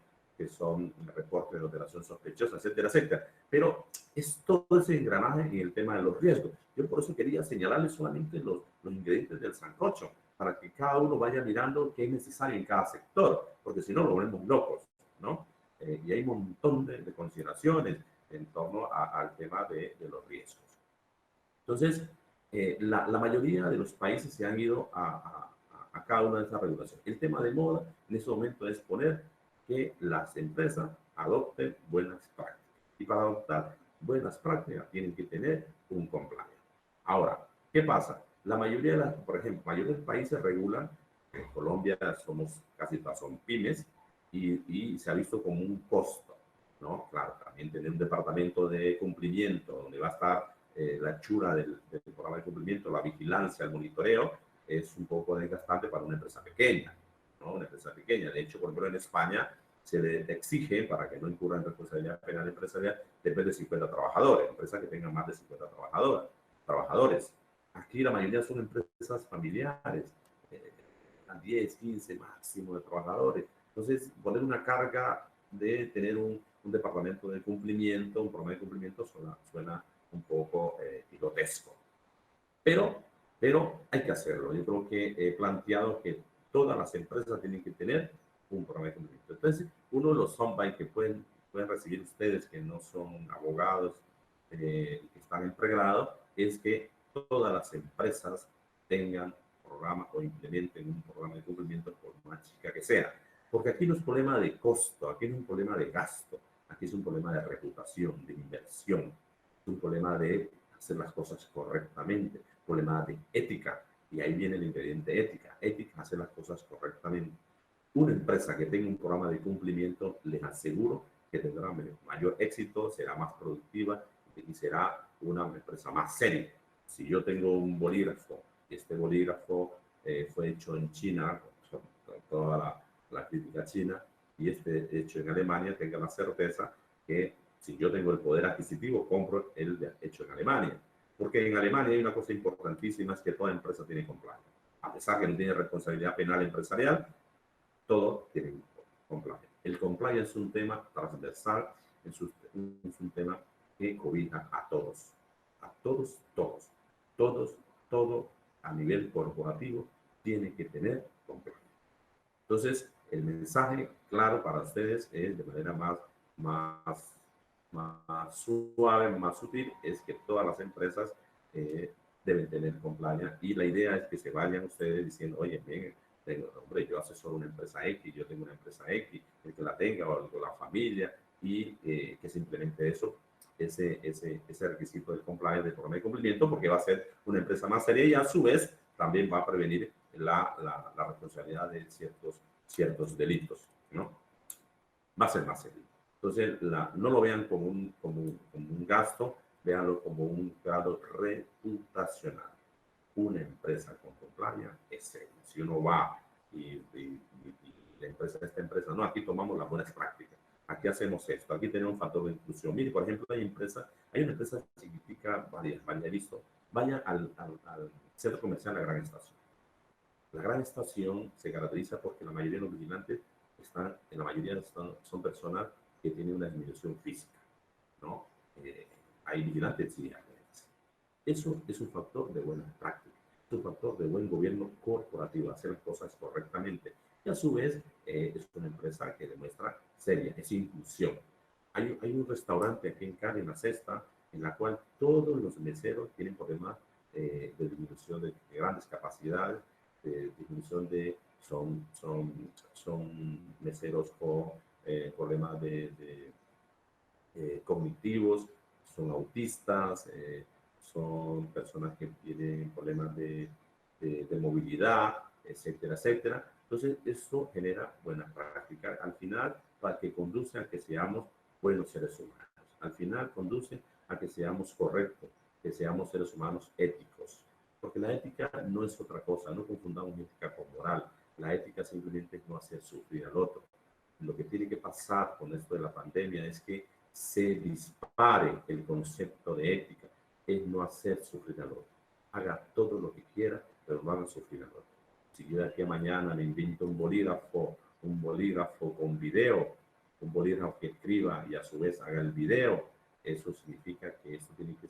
reportes de operación sospechosa, etcétera, etcétera. Pero es todo ese engranaje en el tema de los riesgos. Yo por eso quería señalarles solamente los ingredientes del sancocho, para que cada uno vaya mirando qué es necesario en cada sector, porque si no lo volvemos locos, ¿no? Y hay un montón de consideraciones en torno al tema de los riesgos. Entonces, la mayoría de los países se han ido a cada una de esas regulaciones. El tema de moda en este momento es poner que las empresas adopten buenas prácticas. Y para adoptar buenas prácticas tienen que tener un compliance. Ahora, ¿qué pasa? La mayoría por ejemplo, mayoría de los países regulan. En Colombia somos casi todas son pymes y se ha visto como un costo. ¿no? Claro, también tener un departamento de cumplimiento donde va a estar la hechura del programa de cumplimiento, la vigilancia, el monitoreo, es un poco desgastante para una empresa pequeña, ¿no? Una empresa pequeña. De hecho, por ejemplo, en España se le exige, para que no incurra en responsabilidad penal empresarial, después de 50 trabajadores, empresas que tengan más de 50 trabajadores. Aquí la mayoría son empresas familiares, a 10, 15 máximo de trabajadores. Entonces, poner una carga de tener un departamento de cumplimiento, un programa de cumplimiento, suena un poco grotesco. Pero hay que hacerlo. Yo creo que he planteado que todas las empresas tienen que tener un programa de cumplimiento. Entonces, uno de los soundbites que pueden recibir ustedes que no son abogados, que están en pregrado, es que todas las empresas tengan programa o implementen un programa de cumplimiento por más chica que sea. Porque aquí no es problema de costo, aquí no es un problema de gasto, aquí es un problema de reputación, de inversión, es un problema de hacer las cosas correctamente, problema de ética, y ahí viene el ingrediente ética, hacer las cosas correctamente. Una empresa que tenga un programa de cumplimiento, les aseguro que tendrá mayor éxito, será más productiva y será una empresa más seria. Si yo tengo un bolígrafo, este bolígrafo fue hecho en China, con toda la crítica china, y este hecho en Alemania, tenga la certeza que si yo tengo el poder adquisitivo, compro el hecho en Alemania. Porque en Alemania hay una cosa importantísima, es que toda empresa tiene compliance. A pesar que no tiene responsabilidad penal empresarial, todo tiene compliance. El compliance es un tema transversal, es un tema que cobija a todos. A todos, todo a nivel corporativo tiene que tener compliance. Entonces, el mensaje claro para ustedes es de manera más suave, más sutil, es que todas las empresas deben tener compliance, y la idea es que se vayan ustedes diciendo, oye, bien, hombre, yo asesoro una empresa X, yo tengo una empresa X, el que la tenga o la familia, y que se implemente eso, ese requisito del compliance, del programa de cumplimiento, porque va a ser una empresa más seria y a su vez también va a prevenir la responsabilidad de ciertos delitos, ¿no? Va a ser más serio. Entonces, no lo vean como un gasto, véanlo como un grado reputacional. Una empresa con compliance es seria. Si uno va y esta empresa, no, aquí tomamos las buenas prácticas, aquí hacemos esto, aquí tenemos un factor de inclusión. Mire, por ejemplo, hay una empresa chiquitica, varias he visto, vaya al centro comercial La Gran Estación. La Gran Estación se caracteriza porque la mayoría de los vigilantes son personas que tienen una disminución física, ¿no? Hay vigilantes y agentes. Eso es un factor de buena práctica, es un factor de buen gobierno corporativo, hacer las cosas correctamente. Y a su vez, es una empresa que demuestra seria, es inclusión. Hay un restaurante aquí en Cali, en La Cesta, en la cual todos los meseros tienen problemas de disminución de grandes capacidades, de disminución son meseros con problemas cognitivos, son autistas, son personas que tienen problemas de movilidad, etcétera, etcétera. Entonces, eso genera buena práctica. Al final, para que conduce a que seamos buenos seres humanos. Al final, conduce a que seamos correctos, que seamos seres humanos éticos. Porque la ética no es otra cosa, no confundamos ética con moral. La ética simplemente es no hacer sufrir al otro. Lo que tiene que pasar con esto de la pandemia es que se dispare el concepto de ética, es no hacer sufrir al otro. Haga todo lo que quiera, pero no haga sufrir al otro. Si yo de aquí a mañana me invento un bolígrafo con video, un bolígrafo que escriba y a su vez haga el video, eso significa que esto tiene que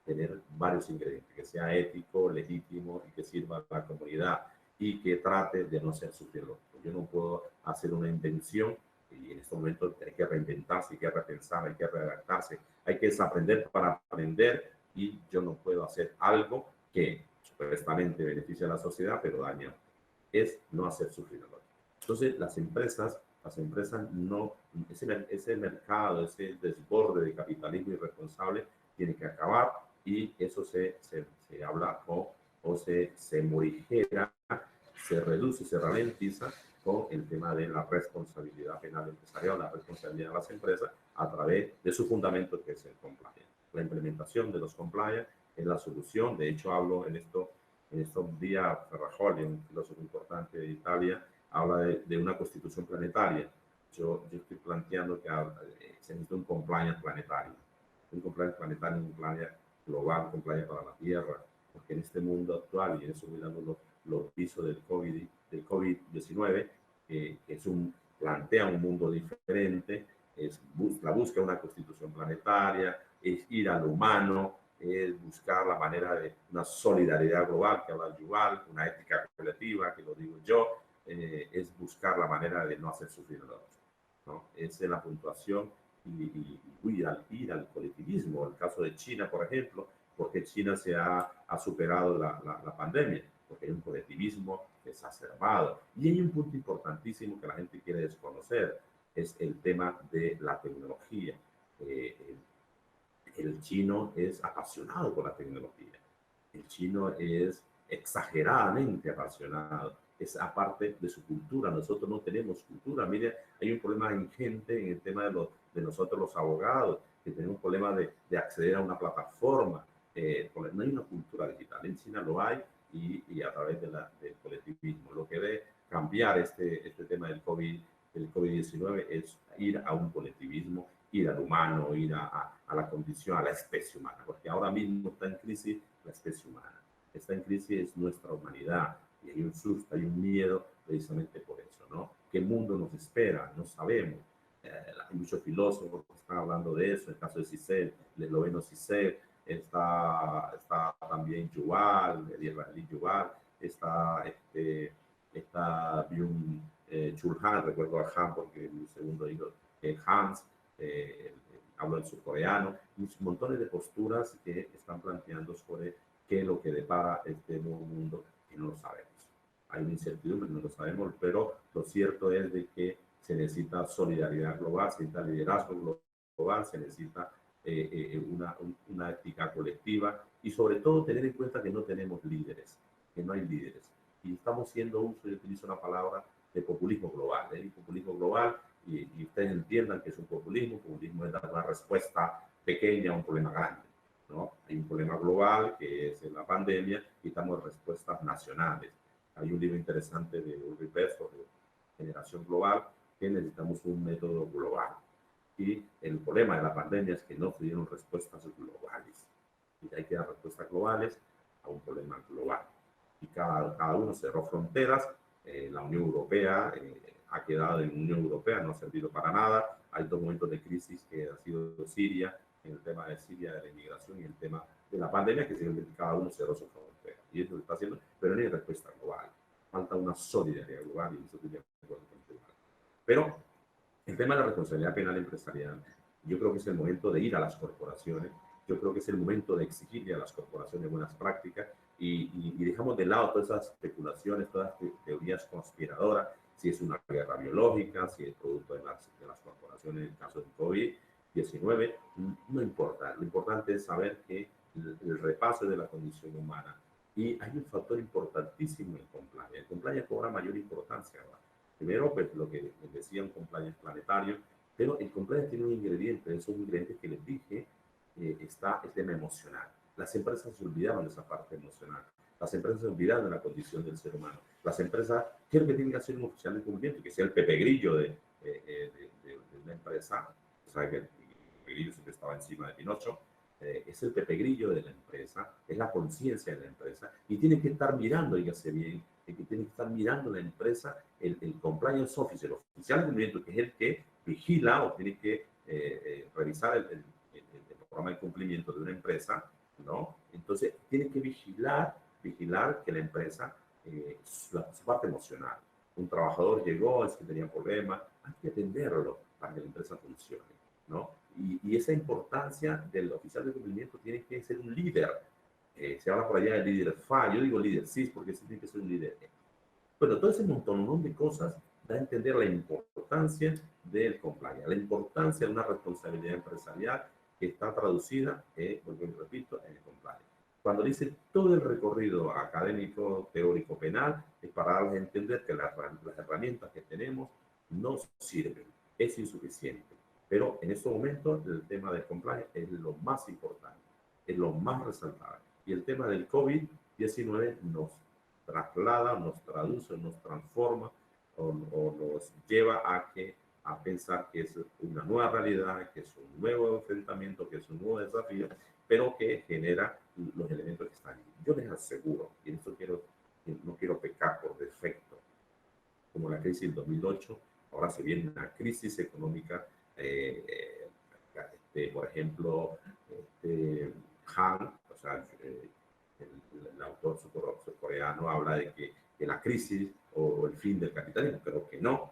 tener varios ingredientes, que sea ético, legítimo y que sirva a la comunidad y que trate de no hacer sufrir al otro. Yo no puedo hacer una invención y en este momento hay que reinventarse, hay que repensar, hay que redactarse, hay que desaprender para aprender, y yo no puedo hacer algo que supuestamente beneficia a la sociedad, pero daña. Es no hacer sufrir al otro. Entonces, las empresas no, ese mercado, ese desborde de capitalismo irresponsable tiene que acabar, y eso se habla o se morigera, se reduce, se ralentiza con el tema de la responsabilidad penal empresarial, la responsabilidad de las empresas a través de su fundamento que es el compliance. La implementación de los compliance es la solución. De hecho, hablo en estos días, Ferrajoli, un filósofo importante de Italia, habla de una constitución planetaria. Yo estoy planteando que se necesita un compliance planetario. Un compliance planetario, un compliance global, un compliance para la Tierra, porque en este mundo actual, y en eso voy dando los pisos del COVID-19, que plantea un mundo diferente, la búsqueda de una constitución planetaria, es ir a lo humano, es buscar la manera de una solidaridad global, que habla Yuval, una ética colectiva, que lo digo yo, es buscar la manera de no hacer sufrir a los otros, ¿no? Esa es la puntuación y ir al colectivismo. El caso de China, por ejemplo, porque China ha superado la pandemia, porque hay un colectivismo exacerbado. Y hay un punto importantísimo que la gente quiere desconocer, es el tema de la tecnología. El chino es apasionado por la tecnología. El chino es exageradamente apasionado. Es aparte de su cultura. Nosotros no tenemos cultura. Mire, hay un problema ingente en el tema de nosotros los abogados, que tenemos un problema de acceder a una plataforma. No hay una cultura digital. En China lo hay y a través del colectivismo. Lo que debe cambiar este tema del COVID-19 es ir a un colectivismo, ir al humano, ir a la condición, a la especie humana, porque ahora mismo está en crisis la especie humana. Está en crisis nuestra humanidad y hay un susto, hay un miedo precisamente por eso, ¿no? ¿Qué mundo nos espera? No sabemos. Hay muchos filósofos que están hablando de eso, el caso de Cicel, el esloveno Cicel, está también Yuval, el israelí Yuval, está Byung-Chul Han, recuerdo a Han porque mi segundo hijo Hans, hablo en surcoreano, y montones de posturas que están planteando sobre qué es lo que depara este nuevo mundo, que no lo sabemos. Hay una incertidumbre, no lo sabemos, pero lo cierto es de que se necesita solidaridad global, se necesita liderazgo global, se necesita una ética colectiva y sobre todo tener en cuenta que no tenemos líderes, que no hay líderes. Y estamos haciendo uso, yo utilizo una palabra de populismo global. El populismo global, y ustedes entiendan que es un populismo. Populismo es dar una respuesta pequeña a un problema grande, ¿no? Hay un problema global que es la pandemia y necesitamos respuestas nacionales. Hay un libro interesante de Ulrich Besso, de Generación Global, que necesitamos un método global. Y el problema de la pandemia es que no se dieron respuestas globales. Y hay que dar respuestas globales a un problema global. Y cada uno cerró fronteras. La Unión Europea ha quedado en Unión Europea, no ha servido para nada. Hay dos momentos de crisis que ha sido Siria, en el tema de Siria, de la inmigración y el tema de la pandemia, que simplemente cada uno cerró su frontera. Y eso lo está haciendo, pero no hay respuesta global. Falta una solidaridad global y eso tiene que continuar. Pero el tema de la responsabilidad penal empresarial, yo creo que es el momento de ir a las corporaciones, yo creo que es el momento de exigirle a las corporaciones buenas prácticas y dejamos de lado todas esas especulaciones, todas las teorías conspiradoras, si es una guerra biológica, si es producto de las corporaciones en el caso del COVID-19, no importa. Lo importante es saber que el repaso de la condición humana. Y hay un factor importantísimo en compliance. El compliance cobra mayor importancia ahora. Primero, pues lo que les decía, un compliance planetario, pero el compliance tiene un ingrediente, esos ingredientes que les dije, está el tema emocional. Las empresas se olvidaron de esa parte emocional. Las empresas se olvidaron de la condición del ser humano. Las empresas, ¿qué es lo que tienen que hacer un oficial de cumplimiento? Que sea el Pepe Grillo de una empresa. O sea, que el Pepe Grillo siempre estaba encima de Pinocho. Es el Pepe Grillo de la empresa, es la conciencia de la empresa y tiene que estar mirando, y hace bien, que tiene que estar mirando la empresa, el compliance officer, el oficial de cumplimiento, que es el que vigila o tiene que revisar el programa de cumplimiento de una empresa, ¿no? Entonces, tiene que vigilar que la empresa, su parte emocional. Un trabajador llegó, es que tenía problemas, hay que atenderlo para que la empresa funcione, ¿no? Y esa importancia del oficial de cumplimiento tiene que ser un líder. Se habla por allá de líder FA, yo digo líder CIS porque ese tiene que ser un líder. Bueno, todo ese montón de cosas da a entender la importancia del compliance, la importancia de una responsabilidad empresarial que está traducida, porque repito, en el compliance. Cuando dice todo el recorrido académico, teórico, penal, es para darles a entender que las herramientas que tenemos no sirven, es insuficiente. Pero en estos momentos el tema del compliance es lo más importante, es lo más resaltable. Y el tema del COVID-19 nos traslada, nos traduce, nos transforma o nos lleva a pensar que es una nueva realidad, que es un nuevo enfrentamiento, que es un nuevo desafío, pero que genera los elementos que están ahí. Yo les aseguro, y en esto no quiero pecar por defecto, como la crisis del 2008, ahora se viene una crisis económica, por ejemplo, Han, o sea, el autor surcoreano habla de que la crisis o el fin del capitalismo, pero que no,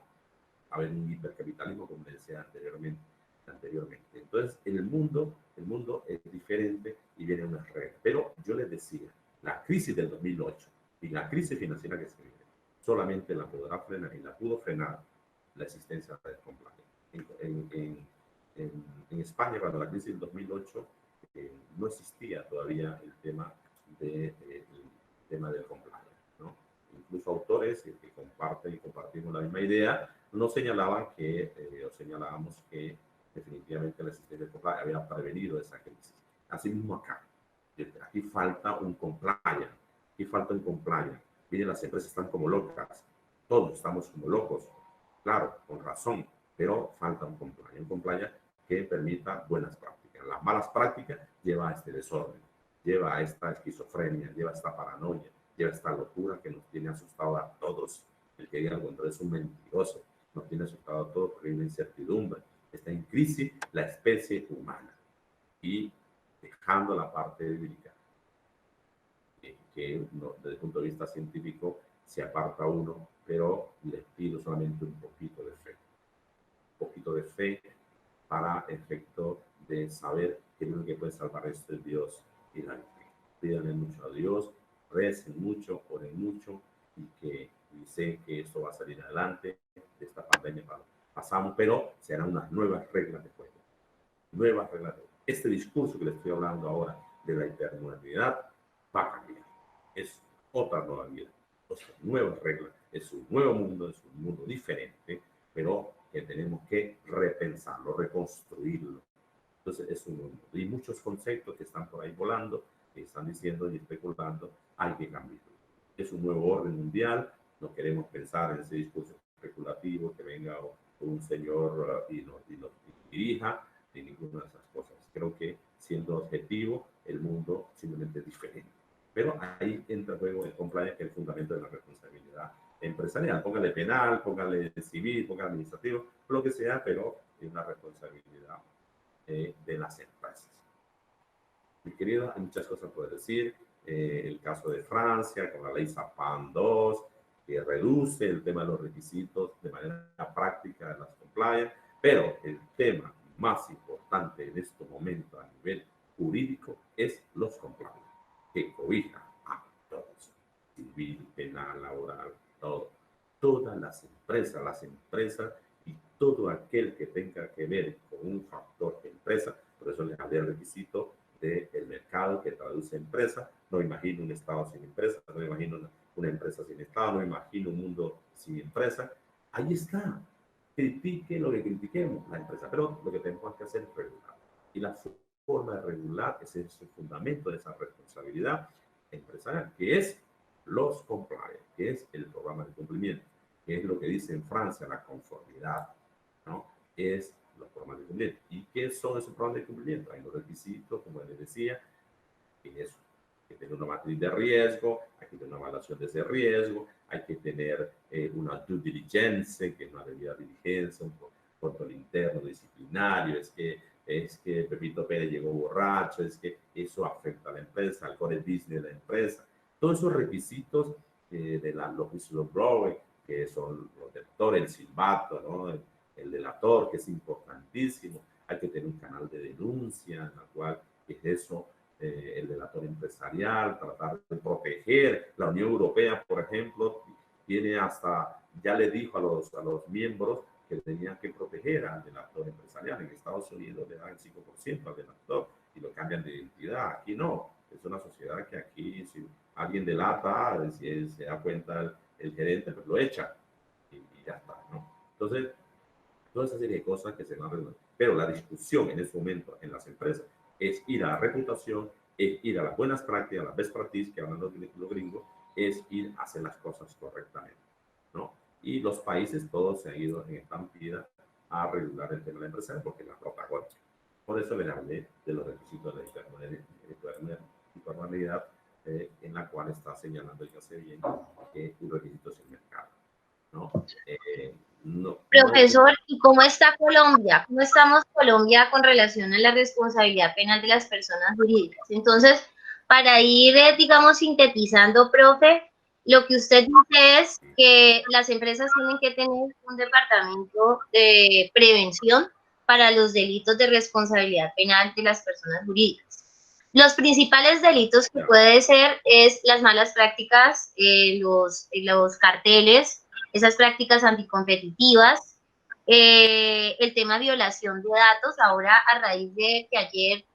va a haber un hipercapitalismo, como decía anteriormente. Entonces, el mundo es diferente y vienen unas reglas. Pero yo les decía, la crisis del 2008 y la crisis financiera que se vive, solamente la podrá frenar y la pudo frenar la existencia del compliance. En España, cuando la crisis del 2008, no existía todavía el tema del compliance, ¿no? Incluso autores que comparten y compartimos la misma idea, nos señalaban o señalábamos que definitivamente la existencia del compliance había prevenido esa crisis. Asimismo acá, aquí falta un compliance, Miren, las empresas están como locas, todos estamos como locos, claro, con razón, pero falta un compliance que permita buenas prácticas. Las malas prácticas llevan a este desorden, lleva a esta esquizofrenia, lleva a esta paranoia, lleva a esta locura que nos tiene asustado a todos. El que diga al contrario es un mentiroso, nos tiene asustado a todos porque hay una incertidumbre. Está en crisis la especie humana y dejando la parte bíblica, que desde el punto de vista científico se aparta uno, pero les pido solamente un poquito de fe para efecto de saber que lo que puede salvar esto es Dios y la Virgen. Pídanle mucho a Dios, recen mucho, oren mucho y sé que esto va a salir adelante de esta pandemia. Pasamos, pero serán unas nuevas reglas de juego. Nuevas reglas de juego. Este discurso que les estoy hablando ahora de la eternidad va a cambiar. Es otra nueva vida, nuevas reglas, es un nuevo mundo, es un mundo diferente, pero que tenemos que repensarlo, reconstruirlo. Entonces es un mundo. Y muchos conceptos que están por ahí volando, que están diciendo y especulando, hay que cambiarlo. Es un nuevo orden mundial, no queremos pensar en ese discurso especulativo, que venga un señor y nos dirija, ni ninguna de esas cosas. Creo que siendo objetivo, el mundo simplemente es diferente. Pero ahí entra luego el compliance, que es el fundamento de la responsabilidad empresarial. Póngale penal, póngale civil, póngale administrativo, lo que sea, pero es una responsabilidad de las empresas. Mi querido, hay muchas cosas por decir. El caso de Francia, con la ley Sapin 2, que reduce el tema de los requisitos de manera práctica de las compliance, pero el tema más importante en este momento a nivel jurídico es los compliance, que cobija a todos, civil, penal, laboral, todo. Todas las empresas y todo aquel que tenga que ver con un factor de empresa. Por eso les hablé del requisito del mercado que traduce empresa. No me imagino un Estado sin empresa, no me imagino una empresa sin Estado, no me imagino un mundo sin empresa. Ahí está. Critique lo que critiquemos, la empresa, pero lo que tenemos que hacer es regular. Y la forma de regular es el fundamento de esa responsabilidad empresarial, que es los compliance, que es el programa de cumplimiento, que es lo que dice en Francia la conformidad, ¿no? Es los programas de cumplimiento. ¿Y qué son esos programas de cumplimiento? Hay los requisitos, como les decía, que es que tener una matriz de riesgo, hay que tener una evaluación de ese riesgo, hay que tener una due diligence, que es una debida diligencia, un control interno disciplinario, es que Pepito Pérez llegó borracho, es que eso afecta a la empresa, al core business de la empresa. Todos esos requisitos de los whistleblowers, que son los delatores, el silbato, ¿no? El delator, que es importantísimo. Hay que tener un canal de denuncia, en la cual es eso, el delator empresarial, tratar de proteger. La Unión Europea, por ejemplo, tiene ya le dijo a los miembros que tenían que proteger al delator empresarial. En Estados Unidos le dan el 5% al delator y lo cambian de identidad. Aquí no, es es una sociedad que aquí, si alguien delata, si se da cuenta el gerente, pues lo echa y ya está, ¿no? Entonces, toda esa serie de cosas que se van a resolver. Pero la discusión en ese momento en las empresas es ir a la reputación, es ir a las buenas prácticas, a las best practices que hablan los gringos, es ir a hacer las cosas correctamente, ¿no? Y los países todos se han ido en estampida a regular el tema de la empresa porque es la protagónica. Por eso le hablé de los requisitos de la informalidad en la cual está señalando ya se bien que un requisito es el mercado, ¿no? Profesor, ¿y cómo está Colombia? ¿Cómo estamos Colombia con relación a la responsabilidad penal de las personas jurídicas? Entonces, para ir, digamos, sintetizando, profe, lo que usted dice es que las empresas tienen que tener un departamento de prevención para los delitos de responsabilidad penal de las personas jurídicas. Los principales delitos que puede ser es las malas prácticas, los carteles, esas prácticas anticompetitivas, el tema de violación de datos. Ahora, a raíz de que ayer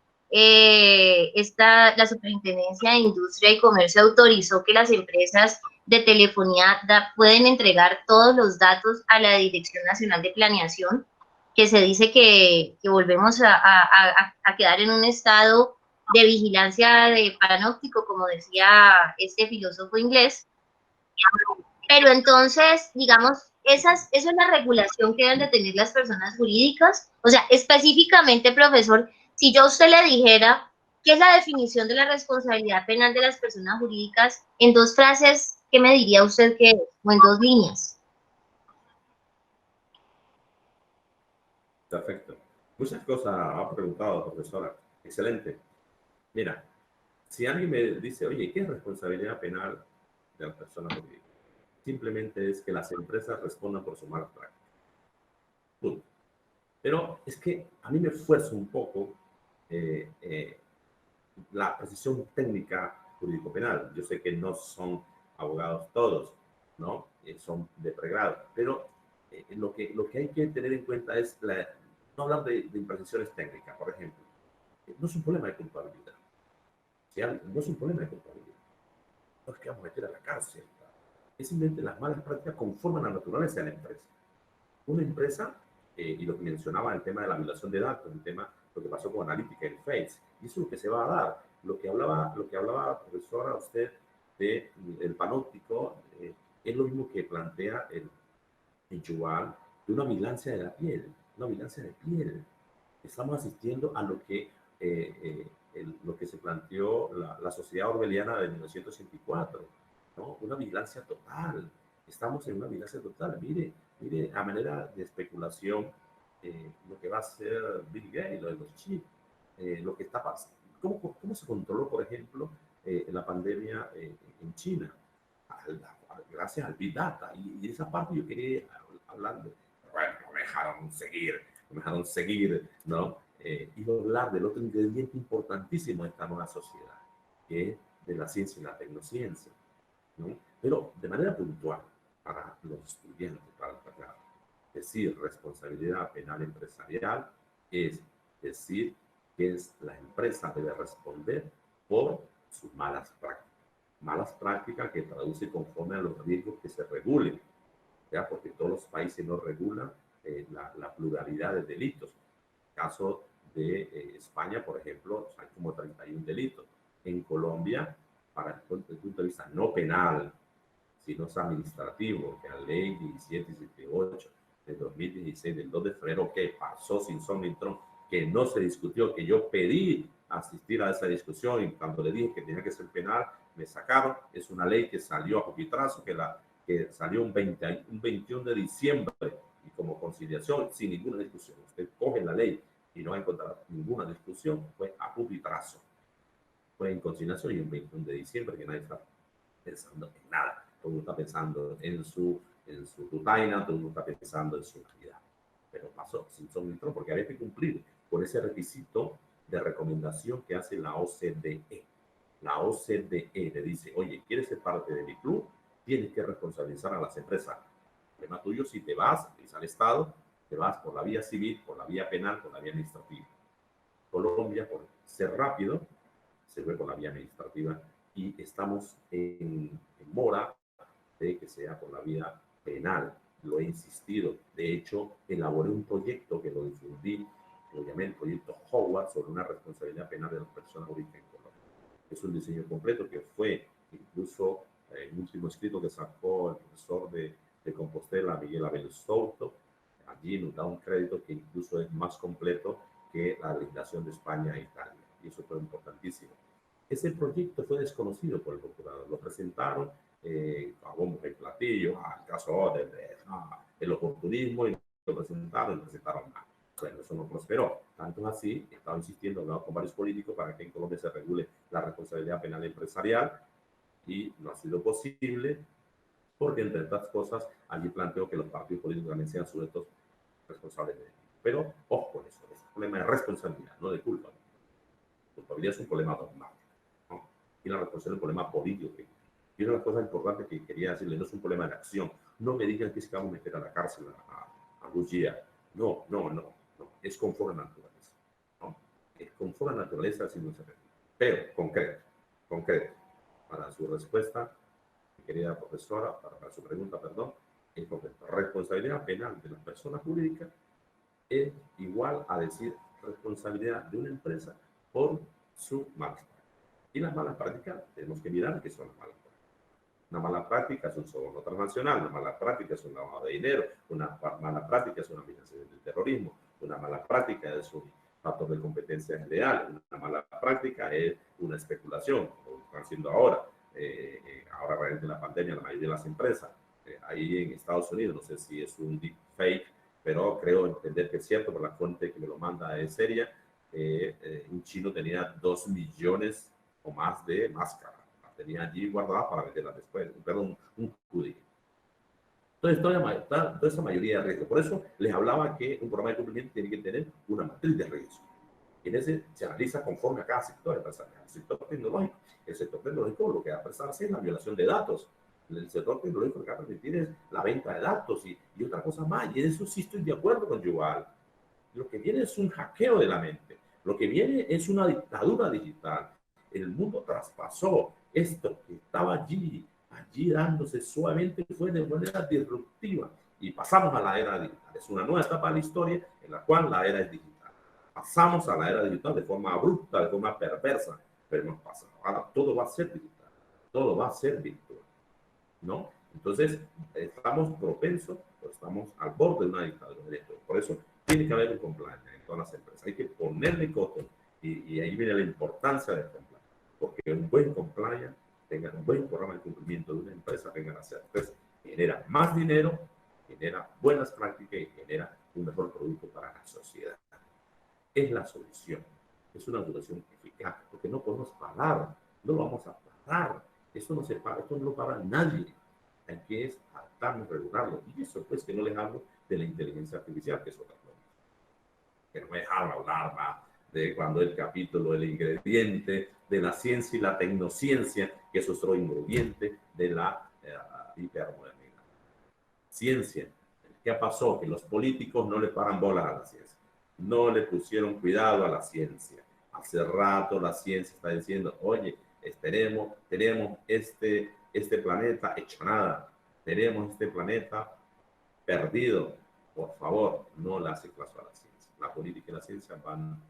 la Superintendencia de Industria y Comercio autorizó que las empresas de telefonía pueden entregar todos los datos a la Dirección Nacional de Planeación, que se dice que volvemos a quedar en un estado de vigilancia de panóptico, como decía este filósofo inglés. Pero entonces, digamos, eso es la regulación que deben de tener las personas jurídicas. O sea, específicamente, profesor, si yo a usted le dijera qué es la definición de la responsabilidad penal de las personas jurídicas, en dos frases, ¿qué me diría usted que es? O en dos líneas. Perfecto. Muchas cosas ha preguntado, profesora. Excelente. Mira, si alguien me dice, oye, ¿qué es responsabilidad penal de las personas jurídicas? Simplemente es que las empresas respondan por su mala práctica. Punto. Pero es que a mí me fuerza un poco la precisión técnica jurídico-penal. Yo sé que no son abogados todos, ¿no? Son de pregrado, pero lo que hay que tener en cuenta es no hablar de imprecisiones técnicas, por ejemplo. No es un problema de culpabilidad. No es un problema de culpabilidad. No es que vamos a meter a la cárcel. Es simplemente las malas prácticas conforman la naturaleza de la empresa. Una empresa, y lo que mencionaba el tema de la violación de datos, el tema, lo que pasó con Analítica y Face, y eso es lo que se va a dar. Lo que hablaba profesora, usted del panóptico, es lo mismo que plantea el Yuval, de una vigilancia de la piel, una vigilancia de piel. Estamos asistiendo a lo que se planteó la sociedad orwelliana de 1984, ¿no? Una vigilancia total. Estamos en una vigilancia total. Mire, a manera de especulación, lo que va a hacer Bill Gates, lo de los chips, lo que está pasando. ¿Cómo se controló, por ejemplo, la pandemia en China? Gracias al Big Data. Y esa parte yo quería hablar de, bueno, no me dejaron seguir, ¿no? Y hablar del otro ingrediente importantísimo de esta nueva sociedad, que es de la ciencia y la tecnociencia, ¿no? Pero de manera puntual, para los estudiantes, para el pregrado, decir responsabilidad penal empresarial es decir que la empresa debe responder por sus malas prácticas. Malas prácticas que traduce conforme a los riesgos que se regulen, ¿ya? Porque todos los países no regulan la pluralidad de delitos. En el caso de España, por ejemplo, hay como 31 delitos. En Colombia, para el punto de vista no penal, sino es administrativo, que la ley 1778 de 2016, del 2 de febrero, que pasó sin son ni tron, que no se discutió, que yo pedí asistir a esa discusión y cuando le dije que tenía que ser penal, me sacaron. Es una ley que salió a pupitrazo, que salió un 21 de diciembre y como conciliación, sin ninguna discusión. Usted coge la ley y no va a encontrar ninguna discusión, fue a pupitrazo. Fue en conciliación y un 21 de diciembre que nadie está pensando en nada. Todo el mundo está pensando en su rutaina, todo el mundo está pensando en su realidad. Pero pasó sin son ni tron porque había que cumplir con ese requisito de recomendación que hace la OCDE. La OCDE le dice, oye, ¿quieres ser parte de mi club? Tienes que responsabilizar a las empresas. El tema tuyo, si te vas al Estado, te vas por la vía civil, por la vía penal, por la vía administrativa. Colombia, por ser rápido, se fue por la vía administrativa y estamos en mora de que sea por la vía penal. Lo he insistido. De hecho, elaboré un proyecto que lo difundí, lo llamé el proyecto Howard sobre una responsabilidad penal de las personas jurídicas en Colombia. Es un diseño completo que fue incluso el último escrito que sacó el profesor de Compostela, Miguel Abel Souto. Allí nos da un crédito que incluso es más completo que la legislación de España e Italia. Y eso fue importantísimo. Ese proyecto fue desconocido por el procurador. Lo presentaron a bombos y platillos, al caso Odebrecht, el oportunismo, y lo presentaron mal. Bueno, eso no prosperó. Tanto es así, he estado insistiendo, he hablado con varios políticos para que en Colombia se regule la responsabilidad penal empresarial y no ha sido posible porque, entre otras cosas, allí planteo que los partidos políticos también sean sujetos responsables de ello. Pero, ojo con eso, es un problema de responsabilidad, no de culpa. Culpabilidad es un problema dogmático, ¿no? Y la responsabilidad es un problema político. Y una de las cosas importantes que quería decirle, no es un problema de acción. No me digan que es que vamos a meter a la cárcel a Guggia. No, es conforme a la naturaleza. ¿No? Es conforme a la naturaleza si no se repite. Pero, concreto, para su respuesta, mi querida profesora, para su pregunta, perdón, es concreto. Responsabilidad penal de las personas jurídicas es igual a decir responsabilidad de una empresa por su malas prácticas. Y las malas prácticas tenemos que mirar qué son las malas prácticas. Una mala práctica es un soborno transnacional, una mala práctica es un lavado de dinero, una mala práctica es una financiación del terrorismo, una mala práctica es un factor de competencia desleal, una mala práctica es una especulación, como están haciendo ahora. Ahora, a raíz de la pandemia, la mayoría de las empresas, ahí en Estados Unidos, no sé si es un deep fake, pero creo entender que es cierto, por la fuente que me lo manda es seria, un chino tenía 2 millones o más de máscaras. Tenía allí guardada para venderla después, perdón, un judío. Entonces, toda esa mayoría de riesgo. Por eso les hablaba que un programa de cumplimiento tiene que tener una matriz de riesgo. En ese se analiza conforme a cada sector empresarial. El sector tecnológico lo que va a prestar es la violación de datos. El sector tecnológico lo que va a permitir es la venta de datos y otra cosa más. Y en eso sí estoy de acuerdo con Yuval. Lo que viene es un hackeo de la mente. Lo que viene es una dictadura digital. El mundo traspasó esto que estaba allí dándose suavemente, fue de manera disruptiva. Y pasamos a la era digital. Es una nueva etapa de la historia en la cual la era es digital. Pasamos a la era digital de forma abrupta, de forma perversa, pero hemos pasado. Ahora todo va a ser digital, todo va a ser virtual, ¿no? Entonces, estamos propensos, estamos al borde de una dictadura. Por eso, tiene que haber un compliance en todas las empresas. Hay que ponerle coto y ahí viene la importancia del compliance. Porque un buen compliance, tengan un buen programa de cumplimiento de una empresa, vengan a hacer. Entonces, genera más dinero, genera buenas prácticas y genera un mejor producto para la sociedad. Es la solución. Es una solución eficaz, porque no podemos parar, no lo vamos a parar. Esto no se para, esto no lo para nadie. Hay que es adaptarnos, regularlo. Y eso, pues, que no les hablo de la inteligencia artificial, que es otra cosa. Que no me dejaron hablar más de cuando el capítulo, el ingrediente de la ciencia y la tecnociencia, que es otro ingrediente de la hipermodernidad. Ciencia. ¿Qué pasó? Que los políticos no le paran bola a la ciencia. No le pusieron cuidado a la ciencia. Hace rato la ciencia está diciendo, oye, tenemos este planeta hecho nada. Tenemos este planeta perdido. Por favor, no le hace caso a la ciencia. La política y la ciencia van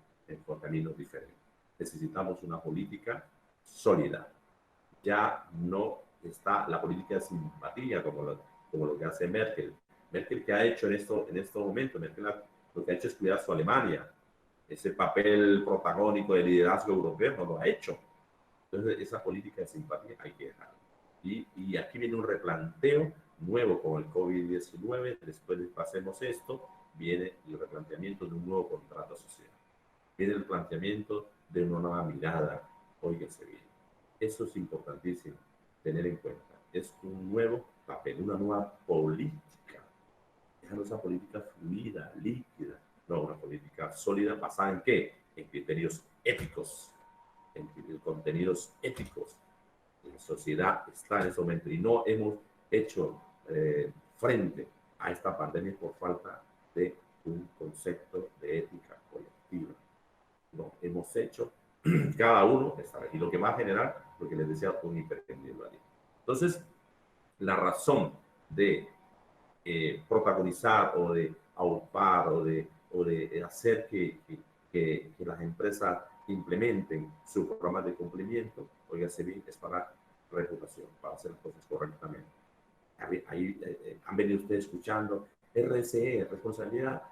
por caminos diferentes. Necesitamos una política sólida. Ya no está la política de simpatía como lo que hace Merkel. Merkel, ¿qué ha hecho en estos momentos? Merkel lo que ha hecho es cuidar a su Alemania. Ese papel protagónico de liderazgo europeo no lo ha hecho. Entonces, esa política de simpatía hay que dejarla. Y aquí viene un replanteo nuevo con el COVID-19. Después de que pasemos esto, viene el replanteamiento de un nuevo contrato social. Viene el planteamiento de una nueva mirada. Óigase bien. Eso es importantísimo tener en cuenta. Es un nuevo papel, una nueva política. Dejando esa política fluida, líquida. No, una política sólida basada en ¿qué? En criterios éticos, en contenidos éticos. La sociedad está en ese momento y no hemos hecho frente a esta pandemia por falta de un concepto de ética colectiva. No hemos hecho Cada uno está. Y lo que va a generar, lo que les decía, un hipertendido. Entonces, la razón de protagonizar o de aupar o de hacer que las empresas implementen su programa de cumplimiento, oígase bien, es para reputación, para hacer las cosas correctamente. Ahí han venido ustedes escuchando RSE, responsabilidad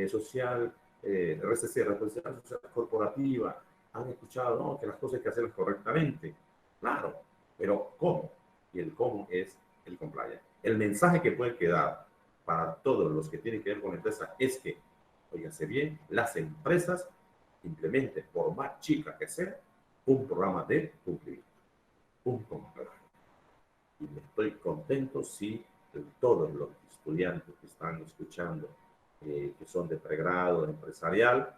social, RSC, responsabilidad social corporativa. Han escuchado, ¿no?, que las cosas hay que hacerlas correctamente. Claro, pero ¿cómo? Y el cómo es el compliance. El mensaje que puede quedar para todos los que tienen que ver con la empresa es que, oíganse bien, las empresas implementen, por más chica que sea, un programa de cumplimiento, un compliance. Y estoy contento si todos los estudiantes que están escuchando, que son de pregrado empresarial,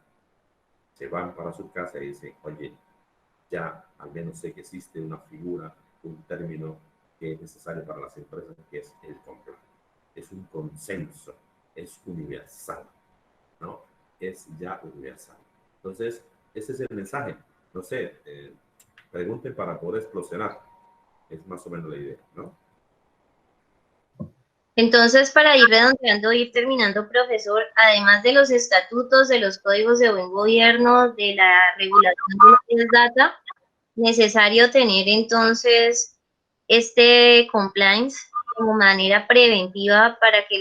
se van para su casa y dicen, oye, ya al menos sé que existe una figura, un término que es necesario para las empresas, que es el compliance. Es un consenso, es universal, ¿no? Es ya universal. Entonces, ese es el mensaje. No sé, pregunten para poder explosionar. Es más o menos la idea, ¿no? Entonces, para ir redondeando, ir terminando, profesor, además de los estatutos, de los códigos de buen gobierno, de la regulación de data, necesario tener entonces este compliance como manera preventiva para que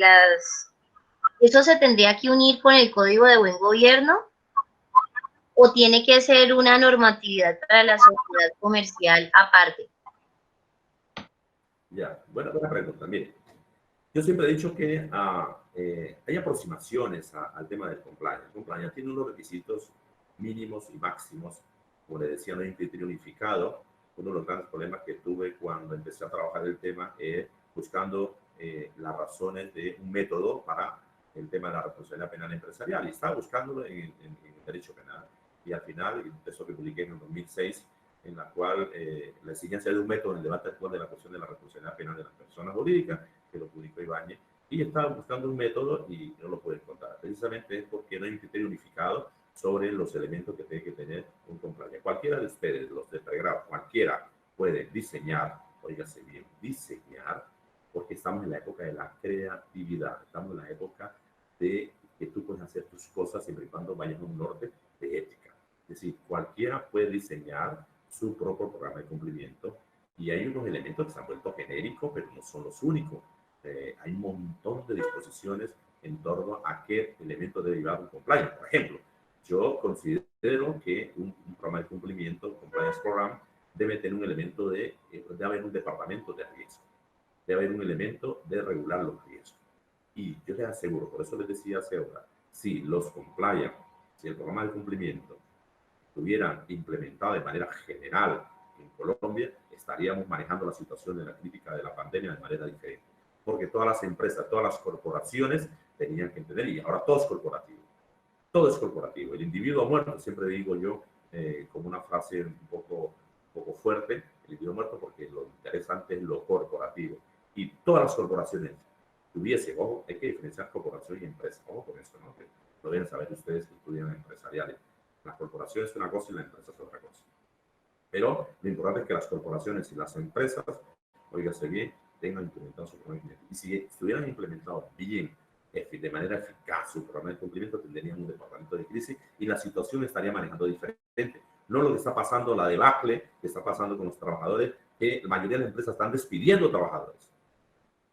eso se tendría que unir con el código de buen gobierno, o tiene que ser una normatividad para la sociedad comercial aparte. Ya, buena pregunta también. Yo siempre he dicho que hay aproximaciones al tema del compliance. El compliance tiene unos requisitos mínimos y máximos. Como le decía, no hay un criterio unificado. Uno de los grandes problemas que tuve cuando empecé a trabajar el tema es buscando las razones de un método para el tema de la responsabilidad penal empresarial. Y estaba buscándolo en el derecho penal. Y al final, eso que publiqué en el 2006, en la cual la exigencia de un método en el debate actual de la cuestión de la responsabilidad penal de las personas jurídicas, que lo publicó Ibáñez, y estaba buscando un método y no lo pude encontrar. Precisamente es porque no hay un criterio unificado sobre los elementos que tiene que tener un compliance. Cualquiera de ustedes, los de pregrado, cualquiera puede diseñar, oígase bien, diseñar, porque estamos en la época de la creatividad, estamos en la época de que tú puedes hacer tus cosas siempre y cuando vayas a un norte de ética. Es decir, cualquiera puede diseñar su propio programa de cumplimiento y hay unos elementos que se han vuelto genéricos, pero no son los únicos. Hay un montón de disposiciones en torno a qué elemento debe llevar un compliance. Por ejemplo, yo considero que un programa de cumplimiento, compliance program, debe tener un elemento debe haber un departamento de riesgo, debe haber un elemento de regular los riesgos. Y yo les aseguro, por eso les decía hace ahora, si los compliance, si el programa de cumplimiento estuvieran implementado de manera general en Colombia, estaríamos manejando la situación de la crítica de la pandemia de manera diferente. Porque todas las empresas, todas las corporaciones tenían que entender, y ahora todo es corporativo. Todo es corporativo. El individuo muerto, siempre digo yo, como una frase un poco fuerte, el individuo muerto, porque lo interesante es lo corporativo. Y todas las corporaciones tuviesen, ojo, hay que diferenciar corporación y empresa. Ojo con esto, ¿no? Que lo deben saber ustedes que estudian empresariales. Las corporaciones es una cosa y la empresa es otra cosa. Pero lo importante es que las corporaciones y las empresas, oígase bien, tengan implementado su programa de cumplimiento. Y si estuvieran implementados bien, de manera eficaz su programa de cumplimiento, tendrían un departamento de crisis y la situación estaría manejando diferente. No lo que está pasando, la debacle que está pasando con los trabajadores, que la mayoría de las empresas están despidiendo trabajadores.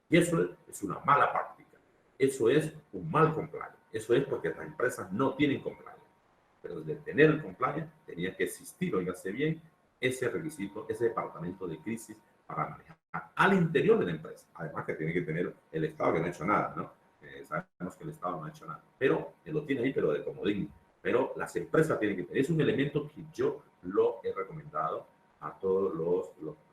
Y eso es una mala práctica. Eso es un mal compliance. Eso es porque las empresas no tienen compliance. Pero de tener el compliance tenía que existir, oígase bien, ese requisito, ese departamento de crisis para manejar al interior de la empresa. Además que tiene que tener el Estado, que no ha hecho nada, ¿no? Sabemos que el Estado no ha hecho nada, pero lo tiene ahí, pero de comodín. Pero las empresas tienen que tener. Es un elemento que yo lo he recomendado a todos los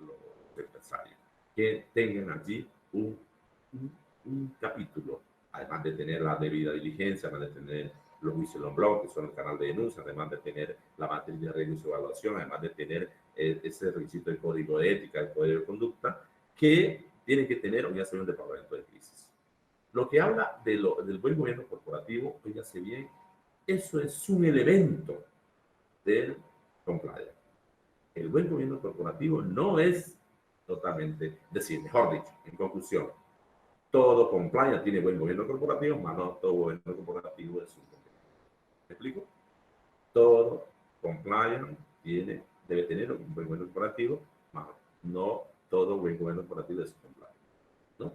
empresarios, que tengan allí un capítulo, además de tener la debida diligencia, además de tener los whistle blog, que son el canal de denuncia, además de tener la materia de revisión y evaluación, además de tener ese requisito del código de ética, el código de conducta, que tiene que tener, o ya sea un departamento de crisis. Lo que habla del buen gobierno corporativo, oígase bien, eso es un elemento del compliant. El buen gobierno corporativo no es totalmente, decir, mejor dicho, en conclusión, todo compliant tiene buen gobierno corporativo, más no todo gobierno corporativo es un compliant. ¿Me explico? Todo compliant debe tener un buen gobierno corporativo, más no todo buen gobierno corporativo es compliant, ¿no?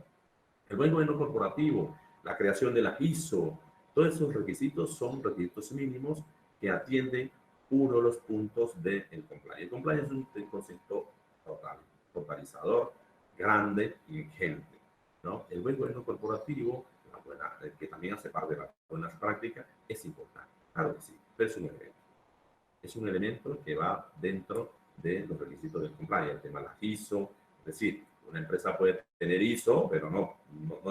El buen gobierno corporativo, la creación de la ISO, todos esos requisitos son requisitos mínimos que atienden uno de los puntos del compliance. El compliance es un concepto totalizador, grande y ingente, ¿no? El buen gobierno corporativo, que también hace parte de las buenas prácticas, es importante. Claro que sí, pero es un elemento. Es un elemento que va dentro de los requisitos del compliance, el tema de la ISO, es decir, una empresa puede tener ISO, pero no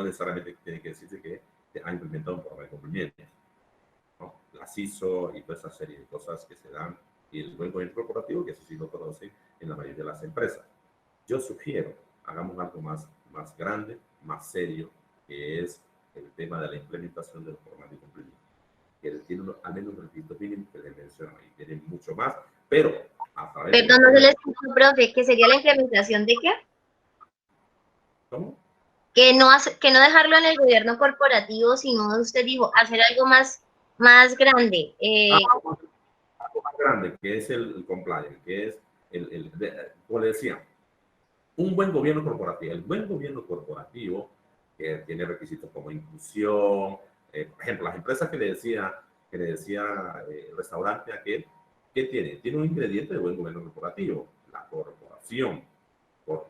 necesariamente tiene que decirse que ha implementado un programa de cumplimiento, ¿no? Las ISO y toda esa serie de cosas que se dan, y el buen gobierno corporativo, que eso sí lo conocen en la mayoría de las empresas. Yo sugiero, hagamos algo más grande, más serio, que es el tema de la implementación de los programas de cumplimiento, que tiene al menos los requisitos mínimos que les menciono, y tienen mucho más, pero a través Perdón, no se le escuchó, profe, ¿qué sería la implementación de qué? ¿Cómo? Que no dejarlo en el gobierno corporativo, sino usted dijo, hacer algo más grande. Algo más grande, que es el compliance, que es como le decía, un buen gobierno corporativo. El buen gobierno corporativo, que tiene requisitos como inclusión, por ejemplo, las empresas que le decía el restaurante aquel, ¿qué tiene? Tiene un ingrediente de buen gobierno corporativo, la corporación.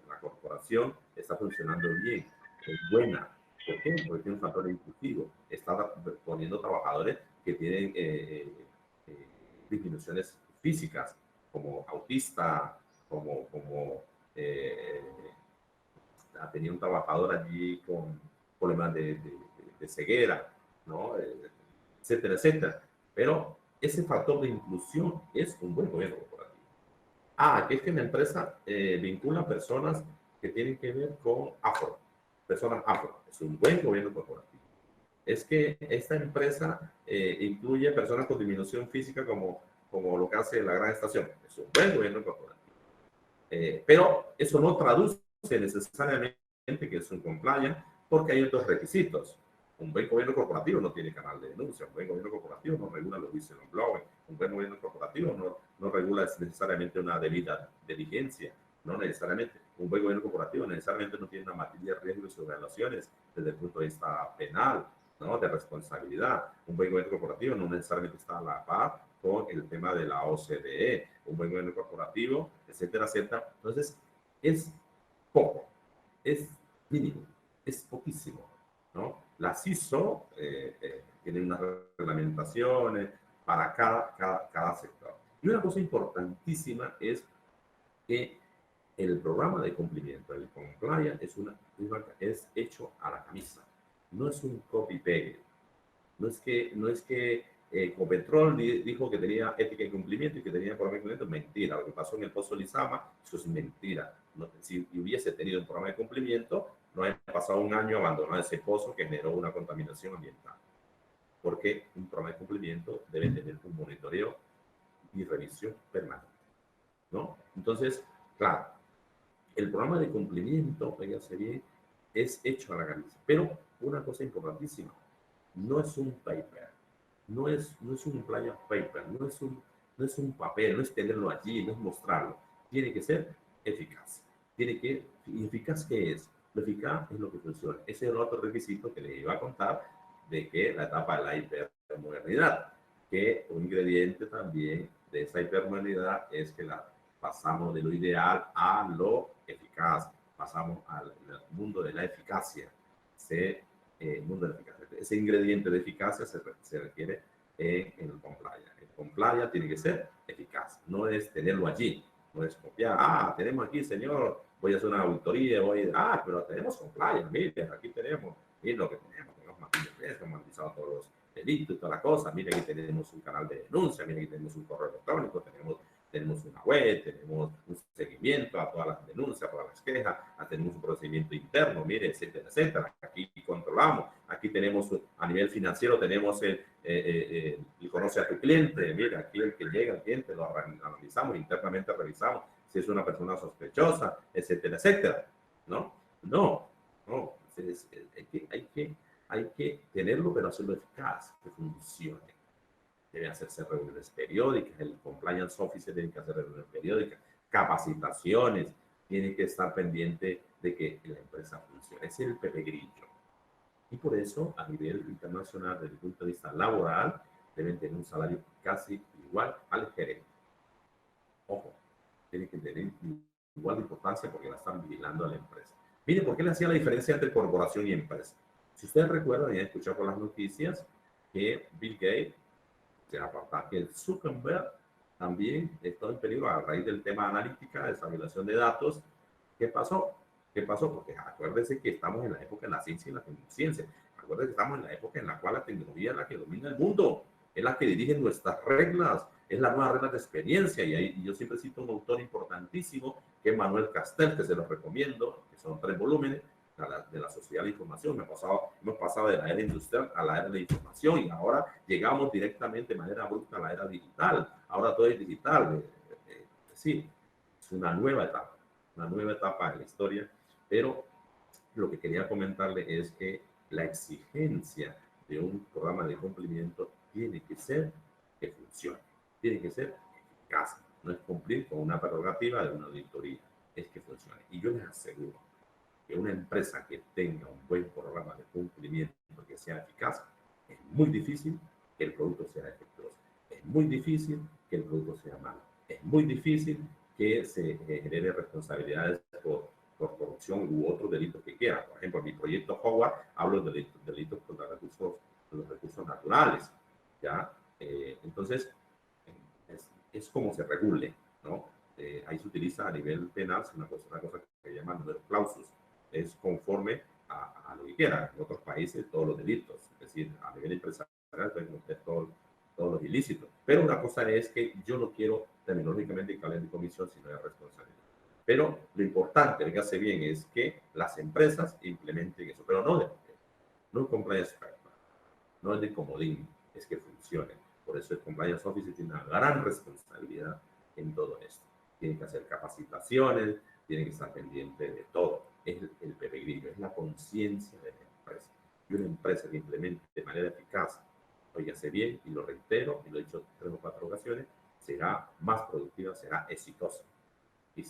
La corporación está funcionando bien, es buena. ¿Por qué? Porque tiene un factor inclusivo. Está poniendo trabajadores que tienen disminuciones físicas, como autista, como tenía un trabajador allí con problemas de ceguera, ¿no? Etcétera, etcétera. Pero ese factor de inclusión es un buen gobierno corporativo. Que es que la empresa vincula personas que tienen que ver con personas afro. Es un buen gobierno corporativo. Es que esta empresa incluye personas con disminución física como lo que hace la Gran Estación. Es un buen gobierno corporativo. Pero eso no traduce necesariamente que es un compliance, porque hay otros requisitos. Un buen gobierno corporativo no tiene canal de denuncia, un buen gobierno corporativo no regula los whistleblowing, un buen gobierno corporativo no regula necesariamente una debida diligencia, no necesariamente. Un buen gobierno corporativo necesariamente no tiene una materia de riesgo y sus relaciones desde el punto de vista penal, ¿no? De responsabilidad. Un buen gobierno corporativo no necesariamente está a la par con el tema de la OCDE, un buen gobierno corporativo, etcétera, etcétera. Entonces, es poco, es mínimo, es poquísimo, ¿no? Las ISO tienen unas reglamentaciones para cada sector. Y una cosa importantísima es que el programa de cumplimiento, el compliance, es hecho a la camisa. No es un copy-paste. No es que Ecopetrol dijo que tenía ética y cumplimiento y que tenía programa de cumplimiento. Mentira. Lo que pasó en el Pozo Lizama, eso es mentira. No, si hubiese tenido un programa de cumplimiento, no haya pasado un año abandonado ese pozo que generó una contaminación ambiental. Porque un programa de cumplimiento debe tener un monitoreo y revisión permanente, ¿no? Entonces, claro, el programa de cumplimiento, fíjense bien, es hecho a la camisa. Pero una cosa importantísima, no es un paper, no es un compliance paper, no es un papel, no es tenerlo allí, no es mostrarlo. Tiene que ser eficaz. ¿Y eficaz qué es? Lo eficaz es lo que funciona. Ese es el otro requisito que les iba a contar de que la etapa de la hipermodernidad, que un ingrediente también de esa hipermodernidad es que pasamos de lo ideal a lo eficaz, pasamos al mundo de la eficacia. Mundo de la eficacia. Ese ingrediente de eficacia se requiere en el compliance. El compliance tiene que ser eficaz, no es tenerlo allí, no es copiar, tenemos aquí, señor, voy a hacer una auditoría, pero tenemos compliance, mire, aquí tenemos lo que tenemos matizado todos los delitos y toda la cosa, mire, aquí tenemos un canal de denuncia, mire, aquí tenemos un correo electrónico, tenemos una web, tenemos un seguimiento a todas las denuncias, a todas las quejas, tenemos un procedimiento interno, mire, etcétera, etcétera. Aquí controlamos, Aquí tenemos, a nivel financiero, tenemos el conoce a tu cliente. Mira, aquí el que llega, el cliente, lo analizamos, internamente revisamos si es una persona sospechosa, etcétera, etcétera. ¿No? No, no. Hay que tenerlo, pero hacerlo eficaz, que funcione. Debe hacerse reuniones periódicas, el compliance officer tiene que hacer reuniones periódicas, capacitaciones, tiene que estar pendiente de que la empresa funcione. Ese es el Pepe Grillo. Y por eso, a nivel internacional, desde el punto de vista laboral, deben tener un salario casi igual al gerente. Ojo, tiene que tener igual de importancia porque la están vigilando a la empresa. Miren, ¿por qué le hacía la diferencia entre corporación y empresa? Si ustedes recuerdan y han escuchado por las noticias que Bill Gates, que el Zuckerberg también está en peligro a raíz del tema analítica, de estabilización de datos. ¿Qué pasó? ¿Qué pasó? Porque acuérdense que estamos en la época de la ciencia y la tecnología. Acuérdense que estamos en la época en la cual la tecnología es la que domina el mundo, es la que dirige nuestras reglas, es la nueva regla de experiencia. Y ahí yo siempre cito un autor importantísimo, que es Manuel Castel, que se los recomiendo, que son 3 volúmenes, de la sociedad de la información. Hemos pasado de la era industrial a la era de la información y ahora llegamos directamente de manera abrupta a la era digital. Ahora todo es digital. Sí, es una nueva etapa en la historia, pero lo que quería comentarle es que la exigencia de un programa de cumplimiento tiene que ser que funcione, tiene que ser eficaz, no es cumplir con una prerrogativa de una auditoría, es que funcione. Y yo les aseguro que una empresa que tenga un buen programa de cumplimiento que sea eficaz, es muy difícil que el producto sea defectuoso, es muy difícil que el producto sea malo, es muy difícil que se genere responsabilidades por corrupción u otros delitos que quieran. Por ejemplo, en mi proyecto Howard hablo de delitos contra los recursos naturales, ¿ya? Entonces, es como se regule, ¿no? Ahí se utiliza a nivel penal una cosa que se llama numerus clausus, es conforme a lo que quieran. En otros países, todos los delitos, es decir, a nivel empresarial pueden cometer todos los ilícitos. Pero una cosa es que yo no quiero terminológicamente que hablen de comisión, sino de responsabilidad. Pero lo importante, fíjate bien, es que las empresas implementen eso, pero no compliance expert, no es de comodín, es que funcione. Por eso el compliance officer tiene una gran responsabilidad en todo esto. Tiene que hacer capacitaciones, tiene que estar pendiente de todo. Es el peregrino, es la conciencia de la empresa. Y una empresa que implemente de manera eficaz, óigase bien, y lo reitero, y lo he dicho 3 o 4 ocasiones, será más productiva, será exitosa y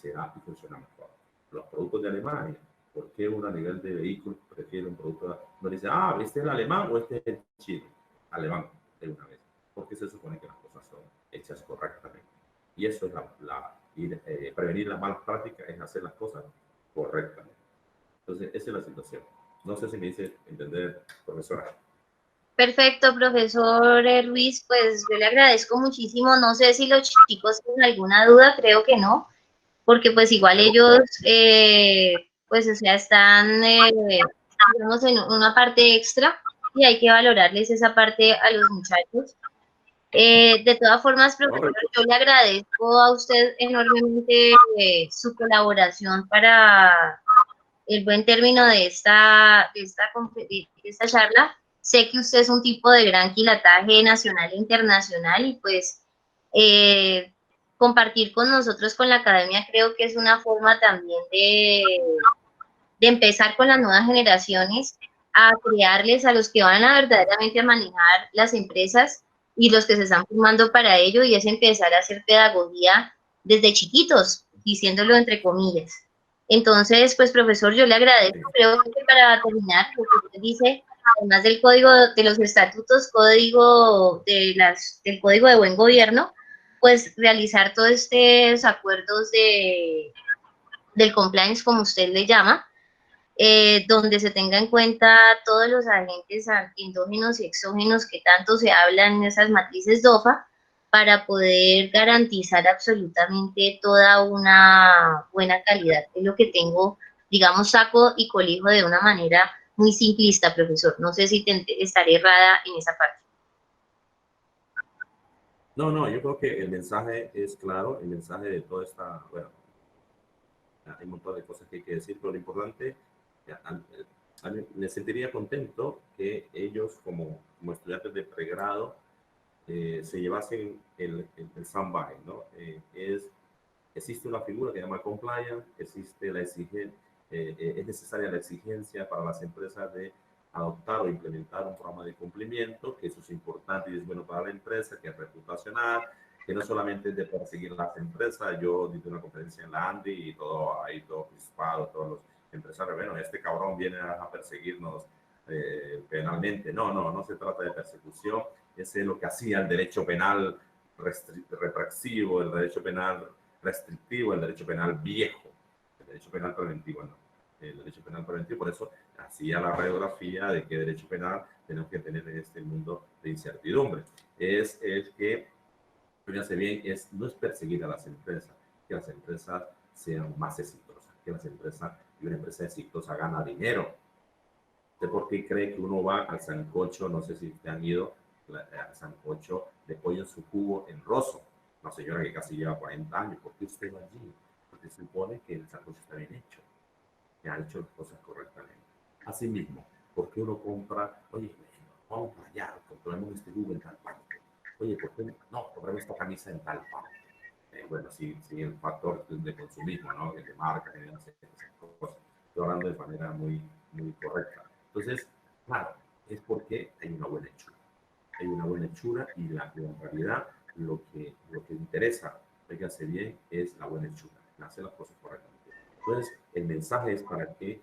funciona mejor. Los productos de Alemania, ¿por qué uno a nivel de vehículos prefiere un producto? No dice, este es el alemán o este es el chino. Alemán, de una vez. Porque se supone que las cosas son hechas correctamente. Y eso es prevenir las malas prácticas, es hacer las cosas correctamente. Entonces, esa es la situación. No sé si me dice entender, profesora. Perfecto, profesor Ruiz, pues yo le agradezco muchísimo. No sé si los chicos tienen alguna duda, creo que no, porque pues igual ellos, pues o sea, están, digamos, en una parte extra y hay que valorarles esa parte a los muchachos. De todas formas, profesor, yo le agradezco a usted enormemente su colaboración para el buen término de esta charla. Sé que usted es un tipo de gran quilataje nacional e internacional y pues compartir con nosotros, con la academia, creo que es una forma también de empezar con las nuevas generaciones a crearles a los que van a verdaderamente manejar las empresas y los que se están formando para ello, y es empezar a hacer pedagogía desde chiquitos, diciéndolo entre comillas. Entonces, pues profesor, yo le agradezco. Creo que para terminar, lo que usted dice, además del código de los estatutos, del código de buen gobierno, pues realizar todos estos acuerdos del compliance, como usted le llama, donde se tenga en cuenta todos los agentes endógenos y exógenos que tanto se hablan en esas matrices DOFA, para poder garantizar absolutamente toda una buena calidad. Es lo que tengo, digamos, saco y colijo de una manera muy simplista, profesor. No sé si estaré errada en esa parte. No, yo creo que el mensaje es claro, el mensaje de toda esta, bueno, hay un montón de cosas que hay que decir, pero lo importante, me sentiría contento que ellos, como estudiantes de pregrado, se llevasen el stand-by, ¿no? Existe una figura que se llama compliance, existe la exigencia, es necesaria la exigencia para las empresas de adoptar o implementar un programa de cumplimiento, que eso es importante y es bueno para la empresa, que es reputacional, que no solamente es de perseguir las empresas. Yo di una conferencia en la Andy y todo ahí, todo crispado, todos los empresarios, bueno, este cabrón viene a perseguirnos penalmente. No, no, no se trata de persecución, ese es lo que hacía el derecho penal represivo, el derecho penal restrictivo, el derecho penal viejo, el derecho penal preventivo, no. El derecho penal preventivo, por eso hacía la radiografía de qué derecho penal tenemos que tener en este mundo de incertidumbre. Es que, fíjense bien, no es perseguir a las empresas, que las empresas sean más exitosas, que las empresas, y una empresa exitosa gana dinero. ¿Usted por qué cree que uno va al sancocho? No sé si te han ido al sancocho de pollo en su jugo en Rosso, una señora que casi lleva 40 años. ¿Por qué usted va allí? Porque se supone que el sancocho está bien hecho, que ha hecho las cosas correctamente. Asimismo, ¿por qué uno compra? Oye, vamos para allá, compramos este jugo en tal parte. Oye, ¿por qué no compramos esta camisa en tal parte? Bueno, sin el factor de consumismo, ¿no? De marca, de esas cosas. Estoy hablando de manera muy correcta. Entonces, claro, es porque hay una buena hechura. Hay una buena hechura y en realidad lo que interesa, fíjate bien, es la buena hechura, hacer las cosas correctamente. Entonces, el mensaje es para que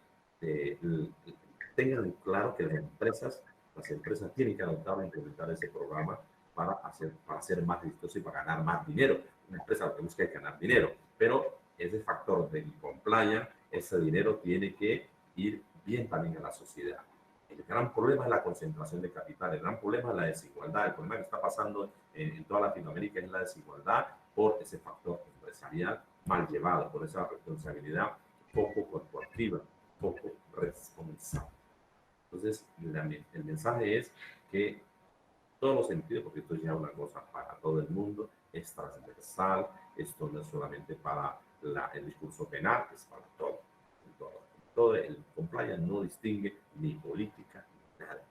tengan claro que las empresas tienen que adoptar e implementar ese programa para ser más exitosos y para ganar más dinero. Una empresa lo que busca es ganar dinero, pero ese factor del compliance, ese dinero tiene que ir bien también a la sociedad. El gran problema es la concentración de capital, el gran problema es la desigualdad, el problema que está pasando en toda Latinoamérica es la desigualdad por ese factor empresarial mal llevado, por esa responsabilidad poco corporativa, poco responsable. Entonces, el mensaje es que todos los sentidos, porque esto ya es una cosa para todo el mundo, es transversal, esto no es solamente para el discurso penal, es para todo. Todo el compliance no distingue ni política ni nada.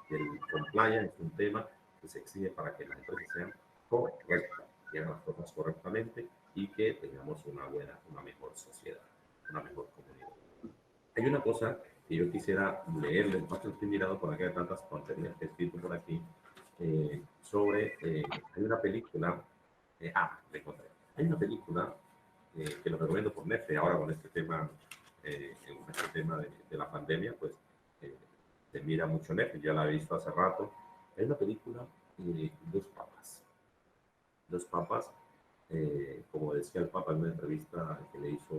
El compliance es un tema que se exige para que las empresas sean correctas, que hagan las cosas correctamente y que tengamos una mejor sociedad, una mejor comunidad. Hay una cosa que yo quisiera leerles, más que estoy mirando por acá de tantas tonterías que he escrito por aquí, hay una película, me encontré. Hay una película que lo recomiendo por Netflix, ahora con este tema, de la pandemia, pues se mira mucho Netflix, ya la he visto hace rato. Hay una película, Dos Papas. Dos Papas, como decía el Papa en una entrevista que le hizo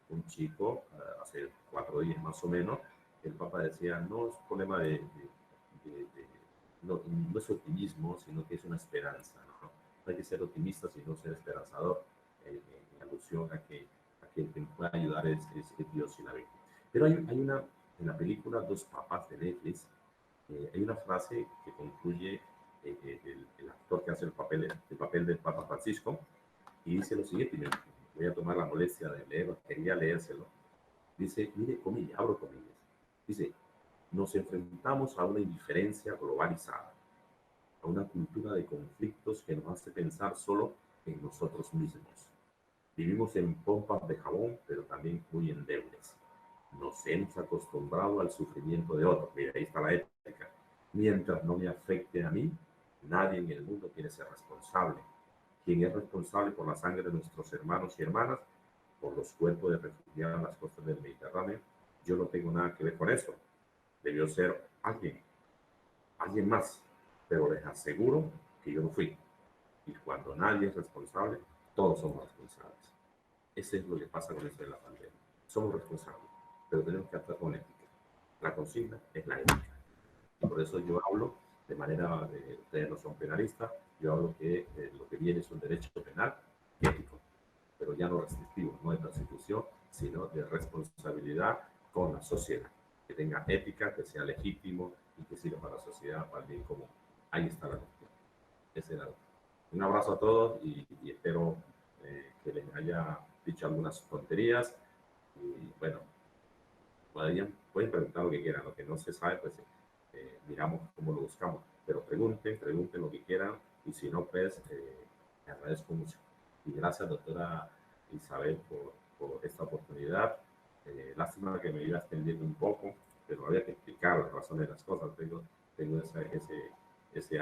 un chico hace 4 días más o menos, el Papa decía, no es un problema no es optimismo, sino que es una esperanza. No hay que ser optimista, sino ser esperanzador, en alusión a que el que nos puede ayudar es Dios y la Virgen. Pero hay en la película Dos Papas de Netflix, hay una frase que concluye el actor que hace el papel del Papa Francisco, y dice lo siguiente, y me voy a tomar la molestia de leerlo, quería leérselo. Dice, mire, comillas, abro comillas, dice, nos enfrentamos a una indiferencia globalizada, a una cultura de conflictos que nos hace pensar solo en nosotros mismos. Vivimos en pompas de jabón, pero también muy endebles. Nos hemos acostumbrado al sufrimiento de otros. Mira, ahí está la ética. Mientras no me afecte a mí, nadie en el mundo quiere ser responsable. ¿Quién es responsable por la sangre de nuestros hermanos y hermanas? Por los cuerpos de refugiados en las costas del Mediterráneo. Yo no tengo nada que ver con eso. Debió ser alguien más, pero les aseguro que yo no fui. Y cuando nadie es responsable, todos somos responsables. Eso es lo que pasa con esto de la pandemia. Somos responsables, pero tenemos que actuar con ética. La consigna es la ética. Y por eso yo hablo de manera, ustedes no son penalistas, yo hablo que lo que viene es un derecho penal ético, pero ya no restrictivo, no de persecución, sino de responsabilidad con la sociedad. Que tenga ética, que sea legítimo y que sirva para la sociedad, para el bien común. Ahí está la cuestión. Ese era. Un abrazo a todos y espero que les haya dicho algunas tonterías. Y bueno, pueden pueden preguntar lo que quieran, lo que no se sabe, pues miramos cómo lo buscamos, pero pregunten lo que quieran, y si no, pues te agradezco mucho. Y gracias, doctora Isabel, por esta oportunidad. Lástima que me iba extendiendo un poco, pero había que explicar las razones de las cosas. Tengo ese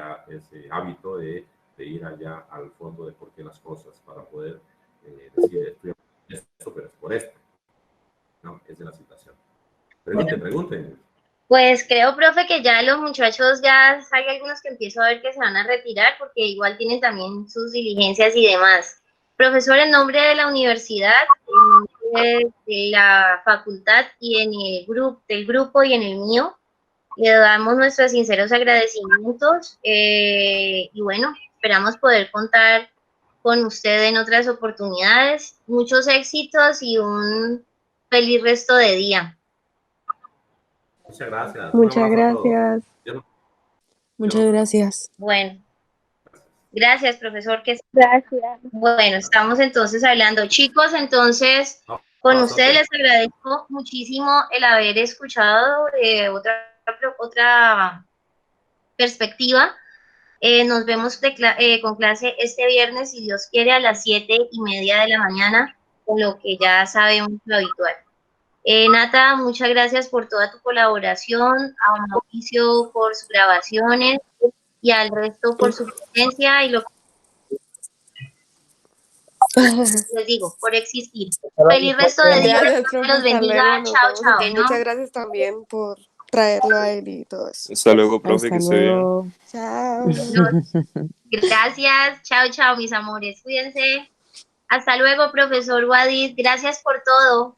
hábito de ir allá al fondo de por qué las cosas, para poder decir, esto, pero es por esto. No, esa es la situación. Pregunten. Pues creo, profe, que ya los muchachos, ya hay algunos que empiezo a ver que se van a retirar, porque igual tienen también sus diligencias y demás. Profesor, en nombre de la universidad, en nombre de la facultad y en el del grupo y en el mío, le damos nuestros sinceros agradecimientos, y bueno, esperamos poder contar con usted en otras oportunidades. Muchos éxitos y un feliz resto de día. Muchas gracias. Muchas gracias. Muchas gracias. Bueno, gracias, profesor. Gracias. Bueno, estamos entonces hablando. Chicos, entonces, con ustedes les agradezco muchísimo el haber escuchado otra perspectiva. Nos vemos con clase este viernes, si Dios quiere, a las 7:30 de la mañana, con lo que ya sabemos lo habitual. Nata, muchas gracias por toda tu colaboración, a Mauricio por sus grabaciones y al resto por su presencia y lo que les digo, por existir. Feliz resto de día. Gracias, profe, Los bendiga. Chao, chao. Y muchas gracias también por traerlo a él y todo eso. Hasta luego, profe, que esté bien. Chao. Gracias. Chao, chao, mis amores. Cuídense. Hasta luego, profesor Wadid. Gracias por todo.